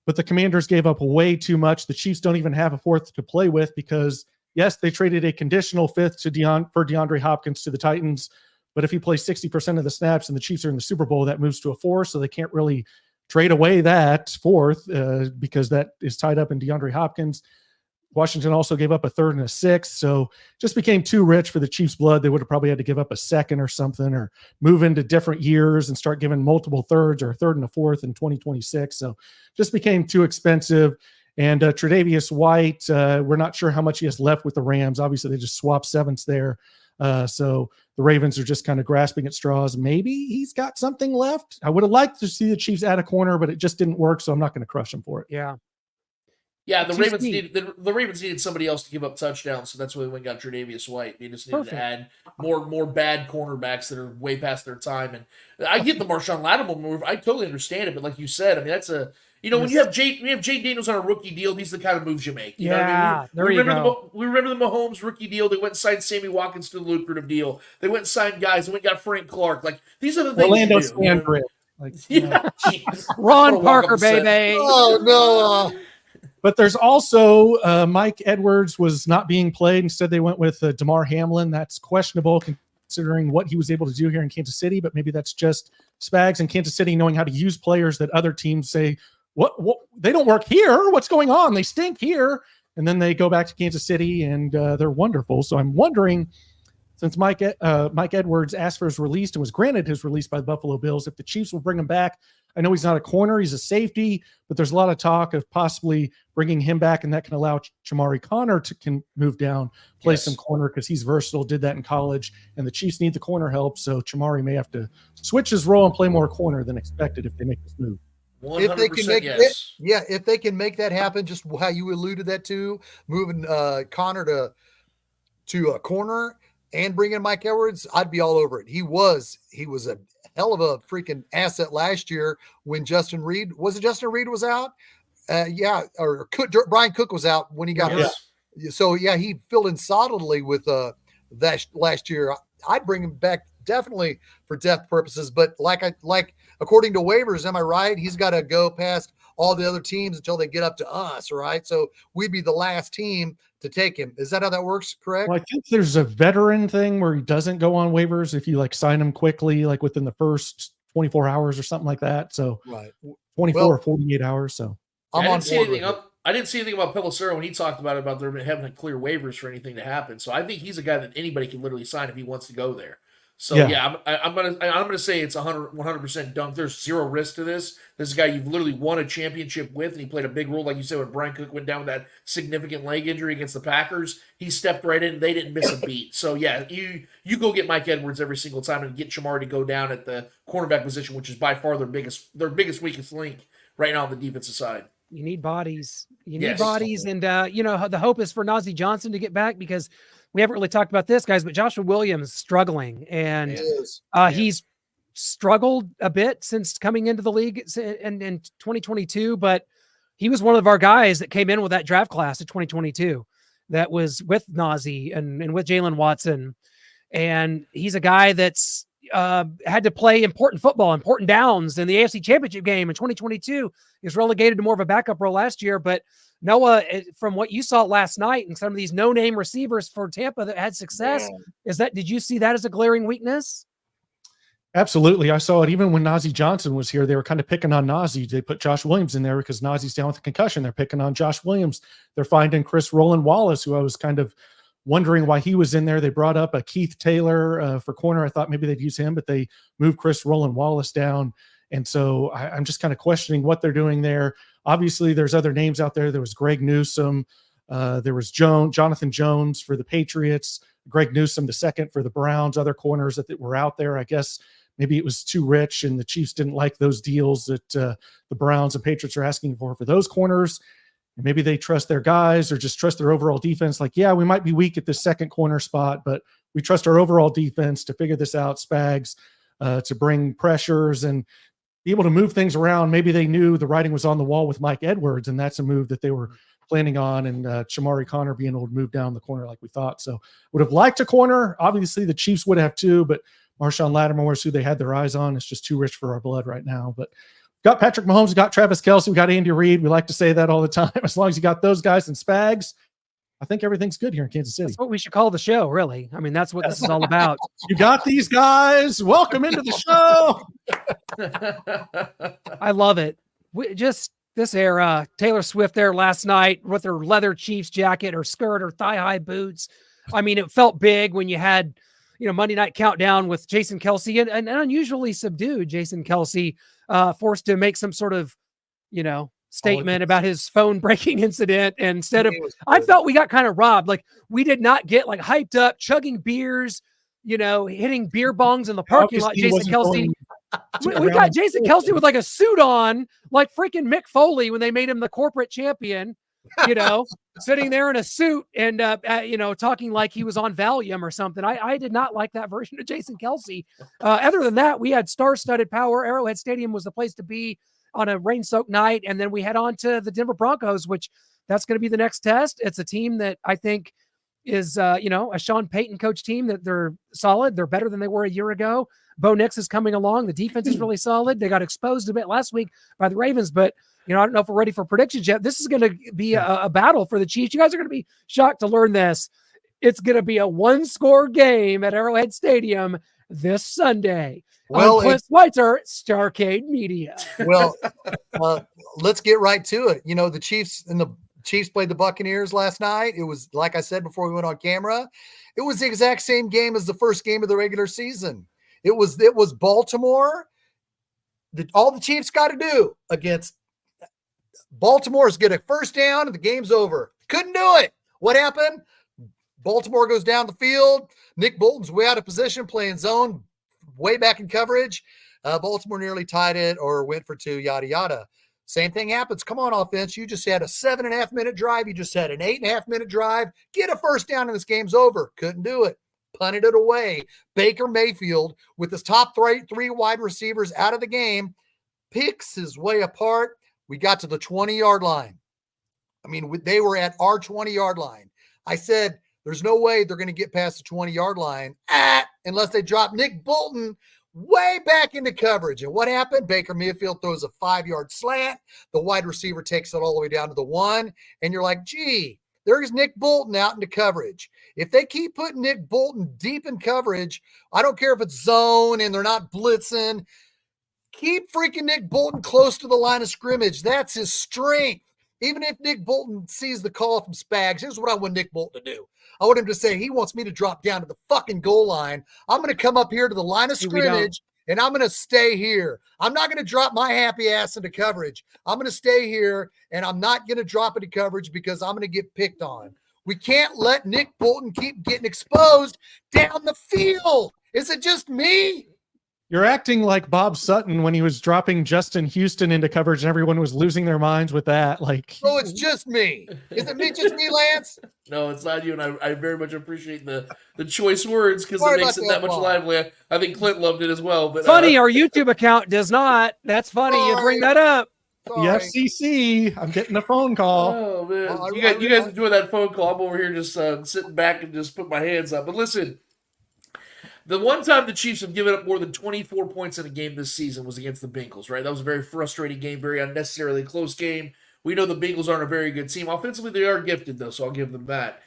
but the Commanders gave up way too much. The Chiefs don't even have a 4th to play with because, yes, they traded a conditional 5th for DeAndre Hopkins to the Titans, but if he plays 60% of the snaps and the Chiefs are in the Super Bowl, that moves to a 4, so they can't really trade away that 4th because that is tied up in DeAndre Hopkins. Washington also gave up a 3rd and a 6th, so just became too rich for the Chiefs' blood. They would have probably had to give up a 2nd or something, or move into different years and start giving multiple 3rds or a 3rd and a 4th in 2026. So just became too expensive. And Tre'Davious White, we're not sure how much he has left with the Rams. Obviously, they just swapped 7ths there. So the Ravens are just kind of grasping at straws. Maybe he's got something left. I would have liked to see the Chiefs add a corner, but it just didn't work, so I'm not going to crush them for it. Yeah. Yeah, the Ravens needed somebody else to give up touchdowns, so that's why they went and got Tre'Davious White. They just needed to add more bad cornerbacks that are way past their time. And I get the Marshawn Lattimore move. I totally understand it, but like you said, I mean, that's a when you have Jay Daniels on a rookie deal, these are the kind of moves you make. You know what I mean? We remember the Mahomes rookie deal. They went and signed Sammy Watkins to the lucrative deal. They went and signed guys. They went and got Frank Clark. Like, these are the things Orlando you do. Ron Parker, baby. Oh, no. But there's also Mike Edwards was not being played. Instead, they went with Damar Hamlin. That's questionable considering what he was able to do here in Kansas City. But maybe that's just Spags in Kansas City knowing how to use players that other teams say, what they don't work here. What's going on? They stink here. And then they go back to Kansas City and they're wonderful. So I'm wondering, since Mike Edwards asked for his release and was granted his release by the Buffalo Bills, if the Chiefs will bring him back. I know he's not a corner, he's a safety, but there's a lot of talk of possibly bringing him back, and that can allow Chamari Connor can move down, play some corner because he's versatile, did that in college, and the Chiefs need the corner help, so Chamari may have to switch his role and play more corner than expected if they make this move. If they can make if they can make that happen, just how you alluded that to, moving Connor to a corner and bringing Mike Edwards, I'd be all over it. He was a hell of a freaking asset last year when Justin Reed was out. Brian Cook was out when he got hurt. So he filled in solidly with that last year. I'd bring him back definitely for depth purposes, but like according to waivers, am I right? He's got to go past all the other teams until they get up to us, right? So we'd be the last team to take him. Is that how that works? Correct? Well, I think there's a veteran thing where he doesn't go on waivers if you sign him quickly, within the first 24 hours or something like that. So 24 or 48 hours. So I didn't see anything about Pelissero when he talked about there having clear waivers for anything to happen. So I think he's a guy that anybody can literally sign if he wants to go there. So Yeah. I'm gonna say it's 100% dunk. There's zero risk to this. This is a guy you've literally won a championship with, and he played a big role, like you said, when Brian Cook went down with that significant leg injury against the Packers. He stepped right in. They didn't miss a beat. So yeah, you go get Mike Edwards every single time and get Shamar to go down at the cornerback position, which is by far their biggest weakest link right now on the defensive side. You need bodies. You need Yes. bodies. And, the hope is for Najee Johnson to get back, because we haven't really talked about this, guys, but Joshua Williams is struggling. And It is. he's struggled a bit since coming into the league in 2022, but he was one of our guys that came in with that draft class of 2022 that was with Najee and with Jalen Watson. And he's a guy that's had to play important football, important downs in the AFC Championship game in 2022. He was relegated to more of a backup role last year. But Noah, from what you saw last night and some of these no-name receivers for Tampa that had success, did you see that as a glaring weakness? Absolutely. I saw it even when Najee Johnson was here. They were kind of picking on Najee. They put Josh Williams in there because Nazee's down with a concussion. They're picking on Josh Williams. They're finding Chris Roland Wallace, who I was kind of wondering why he was in there. They brought up a Keith Taylor for corner. I thought maybe they'd use him, but they moved Chris Roland Wallace down. And so I'm just kind of questioning what they're doing there. Obviously, there's other names out there. There was Greg Newsome. There was Jonathan Jones for the Patriots, Greg Newsome the second for the Browns, other corners that were out there. I guess maybe it was too rich and the Chiefs didn't like those deals that the Browns and Patriots are asking for those corners. And maybe they trust their guys or just trust their overall defense. Like, yeah, we might be weak at the second corner spot, but we trust our overall defense to figure this out, Spags, to bring pressures and be able to move things around. Maybe they knew the writing was on the wall with Mike Edwards, and that's a move that they were planning on, and Shamari Connor being able to move down the corner like we thought. So would have liked a corner. Obviously, the Chiefs would have too, but Marshawn Lattimore is who they had their eyes on. It's just too rich for our blood right now. But got Patrick Mahomes, we got Travis Kelce, we got Andy Reid. We like to say that all the time. As long as you got those guys and Spags, I think everything's good here in Kansas City. That's what we should call the show, really. I mean, that's what this is all about. You got these guys. Welcome into the show. I love it. Just this era, Taylor Swift there last night with her leather Chiefs jacket or skirt or thigh-high boots. I mean, it felt big when you had, Monday Night Countdown with Jason Kelce and an unusually subdued Jason Kelce, forced to make some sort of, statement about his phone breaking incident. And instead of, I felt we got kind of robbed. Like, we did not get like hyped up, chugging beers, hitting beer bongs in the parking lot. Jason Kelce. We got Jason Kelce with like a suit on, like freaking Mick Foley when they made him the corporate champion, sitting there in a suit and, talking like he was on Valium or something. I did not like that version of Jason Kelce. Other than that, we had star-studded power. Arrowhead Stadium was the place to be on a rain-soaked night. And then we head on to the Denver Broncos, which that's going to be the next test. It's a team that I think is, a Sean Payton coach team that they're solid. They're better than they were a year ago. Bo Nix is coming along. The defense is really solid. They got exposed a bit last week by the Ravens, but I don't know if we're ready for predictions yet. This is going to be a battle for the Chiefs. You guys are going to be shocked to learn this. It's going to be a one-score game at Arrowhead Stadium this Sunday. Well, Cliff Schweitzer, Starcade Media. Well, let's get right to it. The Chiefs played the Buccaneers last night. It was, like I said before we went on camera, it was the exact same game as the first game of the regular season. It was Baltimore. All the Chiefs got to do against Baltimore is get a first down and the game's over. Couldn't do it. What happened? Baltimore goes down the field. Nick Bolton's way out of position, playing zone, way back in coverage. Baltimore nearly tied it or went for two, yada, yada. Same thing happens. Come on, offense. You just had a 7.5 minute drive. You just had an 8.5 minute drive. Get a first down and this game's over. Couldn't do it. Punted it away. Baker Mayfield, with his top three wide receivers out of the game, picks his way apart. We got to the 20-yard line. I mean, they were at our 20-yard line. I said, there's no way they're going to get past the 20-yard line unless they drop Nick Bolton way back into coverage. And what happened? Baker Mayfield throws a 5-yard slant. The wide receiver takes it all the way down to the 1. And you're like, gee, there's Nick Bolton out into coverage. If they keep putting Nick Bolton deep in coverage, I don't care if it's zone and they're not blitzing, keep freaking Nick Bolton close to the line of scrimmage. That's his strength. Even if Nick Bolton sees the call from Spags, here's what I want Nick Bolton to do. I want him to say he wants me to drop down to the fucking goal line. I'm going to come up here to the line of scrimmage, and I'm going to stay here. I'm not going to drop my happy ass into coverage. I'm going to stay here, and I'm not going to drop into coverage because I'm going to get picked on. We can't let Nick Bolton keep getting exposed down the field. Is it just me? You're acting like Bob Sutton when he was dropping Justin Houston into coverage and everyone was losing their minds with that. Like, oh, it's just me. Is it me, just me, Lance? No, it's not you, and I very much appreciate the choice words because Sorry it makes about it that that, much Bob. livelier. I think Clint loved it as well. But Funny, our YouTube account does not. That's funny. You bring that up. the Sorry. FCC, I'm getting a phone call. Oh man, Well, you guys enjoy that phone call. I'm over here just sitting back and just put my hands up. But listen, the one time the Chiefs have given up more than 24 points in a game this season was against the Bengals, right? That was a very frustrating game, very unnecessarily close game. We know the Bengals aren't a very good team. Offensively, they are gifted, though, so I'll give them that.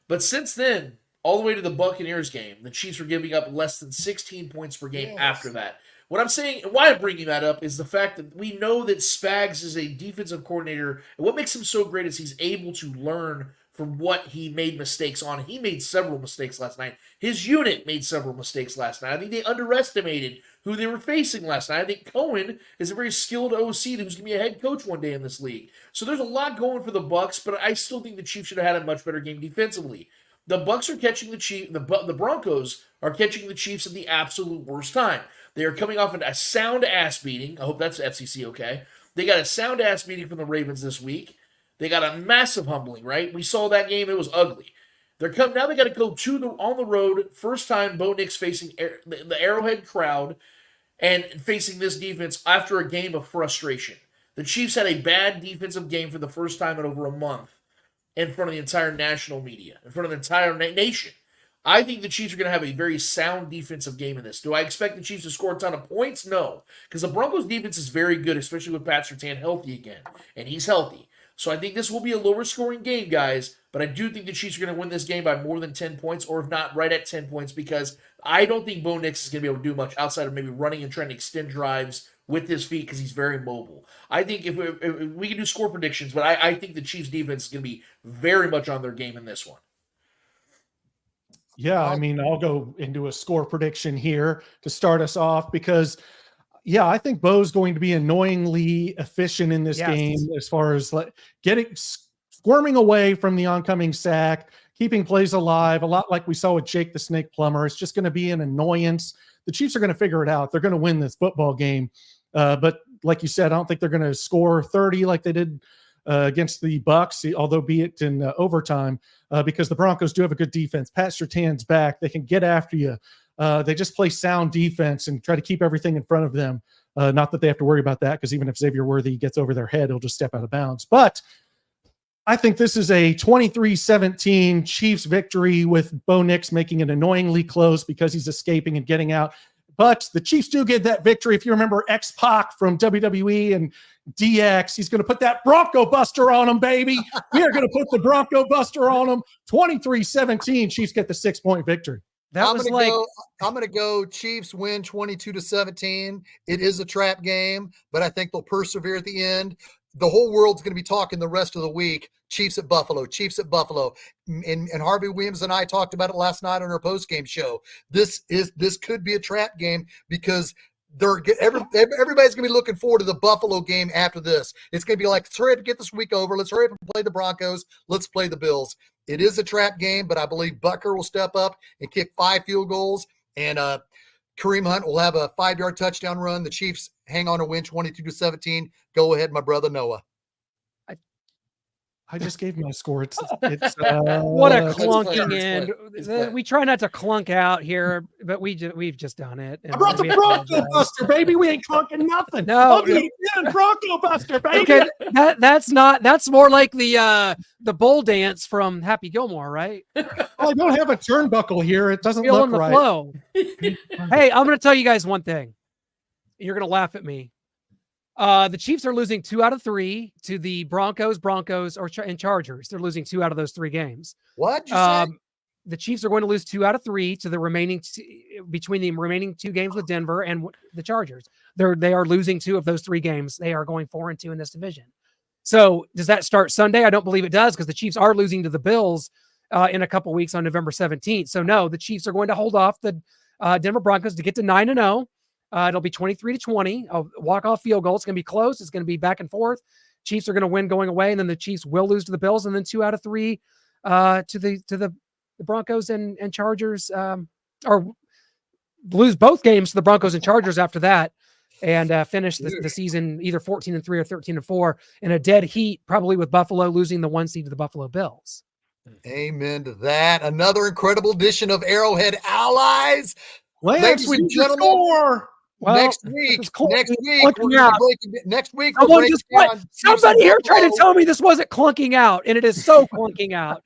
But since then, all the way to the Buccaneers game, the Chiefs were giving up less than 16 points per game after that. What I'm saying, and why I'm bringing that up, is the fact that we know that Spags is a defensive coordinator, and what makes him so great is he's able to learn from what he made mistakes on. He made several mistakes last night. His unit made several mistakes last night. I think they underestimated who they were facing last night. I think Cohen is a very skilled OC who's going to be a head coach one day in this league. So there's a lot going for the Bucks, but I still think the Chiefs should have had a much better game defensively. The Bucks are catching the Chiefs. The Broncos are catching the Chiefs at the absolute worst time. They are coming off a sound ass beating. I hope that's FCC okay. They got a sound ass beating from the Ravens this week. They got a massive humbling, right? We saw that game. It was ugly. Now they got to go on the road. First time Bo Nix facing the Arrowhead crowd and facing this defense after a game of frustration. The Chiefs had a bad defensive game for the first time in over a month in front of the entire national media, in front of the entire nation. I think the Chiefs are going to have a very sound defensive game in this. Do I expect the Chiefs to score a ton of points? No, because the Broncos' defense is very good, especially with Pat Surtain healthy again, and he's healthy. So I think this will be a lower scoring game, guys, but I do think the Chiefs are going to win this game by more than 10 points, or if not, right at 10 points, because I don't think Bo Nix is going to be able to do much outside of maybe running and trying to extend drives with his feet because he's very mobile. I think if we can do score predictions, but I think the Chiefs' defense is going to be very much on their game in this one. Yeah, I mean, I'll go into a score prediction here to start us off because, yeah, I think Bo's going to be annoyingly efficient in this game as far as squirming away from the oncoming sack, keeping plays alive, a lot like we saw with Jake the Snake Plumber. It's just going to be an annoyance. The Chiefs are going to figure it out. They're going to win this football game. But like you said, I don't think they're going to score 30 like they did against the Bucks, although be it in overtime, because the Broncos do have a good defense. Pat Surtain's back. They can get after you. They just play sound defense and try to keep everything in front of them. Not that they have to worry about that, because even if Xavier Worthy gets over their head, he'll just step out of bounds. But I think this is a 23-17 Chiefs victory with Bo Nix making it annoyingly close because he's escaping and getting out. But the Chiefs do get that victory. If you remember X-Pac from WWE and DX, he's going to put that Bronco Buster on him, baby. We are going to put the Bronco Buster on him. 23-17, Chiefs get the 6-point victory. I'm going to go Chiefs win 22-17. It is a trap game, but I think they'll persevere at the end. The whole world's going to be talking the rest of the week. Chiefs at Buffalo, Chiefs at Buffalo. And Harvey Williams and I talked about it last night on our post-game show. This could be a trap game because everybody's going to be looking forward to the Buffalo game after this. It's going to be like, let's hurry up and get this week over. Let's hurry up and play the Broncos. Let's play the Bills. It is a trap game, but I believe Butker will step up and kick 5 field goals, and Kareem Hunt will have a 5-yard touchdown run. The Chiefs hang on to win 22-17. Go ahead, my brother Noah. I just gave my score. It's what a clunking end. We try not to clunk out here, but we've just done it. I brought the Bronco Buster, baby. We ain't clunking nothing. No, Bronco Buster, baby. Okay, that's more like the bowl dance from Happy Gilmore, right? I don't have a turnbuckle here. It doesn't Feeling look the right. flow. Hey, I'm going to tell you guys one thing. You're going to laugh at me. The Chiefs are losing 2 out of 3 to the Broncos, and Chargers. They're losing 2 out of those 3 games. What? You say? The Chiefs are going to lose 2 out of 3 to the remaining between the remaining 2 games with Denver and the Chargers. They are losing 2 of those 3 games. They are going 4-2 in this division. So does that start Sunday? I don't believe it does because the Chiefs are losing to the Bills in a couple weeks on November 17th. So no, the Chiefs are going to hold off the Denver Broncos to get to 9-0. It'll be 23-20, a walk-off field goal. It's going to be close. It's going to be back and forth. Chiefs are going to win going away, and then the Chiefs will lose to the Bills, and then 2 out of 3 to the Broncos and Chargers, or lose both games to the Broncos and Chargers after that, and finish the season either 14-3 or 13-4 in a dead heat, probably with Buffalo losing the 1 seed to the Buffalo Bills. Amen to that. Another incredible edition of Arrowhead Allies. Lance, we just score. Well, next week, we're clunking gonna out. next week. Somebody here tried to tell me this wasn't clunking out, and it is so clunking out.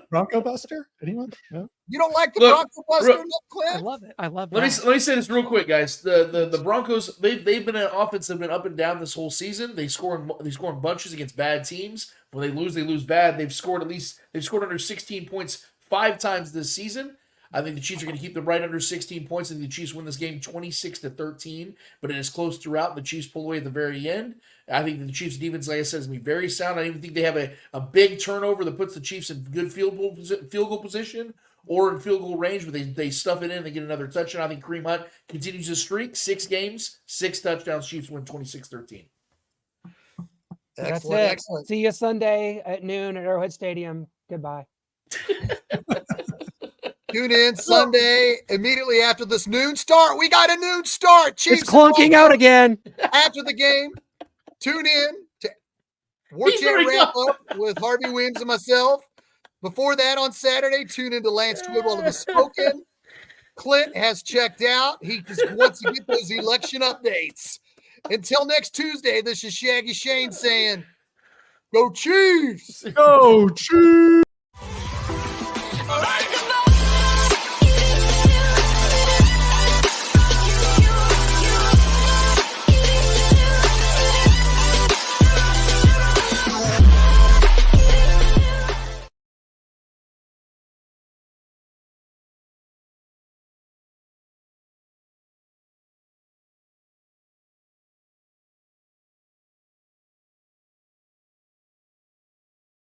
Bronco Buster? Anyone? No? You don't like the Bronco Buster, Clint? I love it. I love Let me say this real quick, guys. The Broncos, they've been an offense that have been up and down this whole season. They score in bunches against bad teams. When they lose bad. They've scored under 16 points 5 times this season. I think the Chiefs are going to keep them right under 16 points. I think the Chiefs win this game 26-13, but it is close throughout, and the Chiefs pull away at the very end. I think the Chiefs' defense, like I said, is going to be very sound. I don't even think they have a big turnover that puts the Chiefs in good field goal position or in field goal range, but they stuff it in and they get another touchdown. I think Kareem Hunt continues his streak, 6 games, 6 touchdowns. Chiefs win 26-13. That's it. Excellent. See you Sunday at noon at Arrowhead Stadium. Goodbye. Tune in Sunday immediately after this noon start. We got a noon start. Chiefs it's clunking out again. After the game, tune in to War Chant Wrap Up with Harvey Williams and myself. Before that, on Saturday, tune in to Lance Twidwell of the Spoken. Clint has checked out. He just wants to get those election updates. Until next Tuesday, this is Shaggy Shane saying, Go Chiefs! Go Chiefs!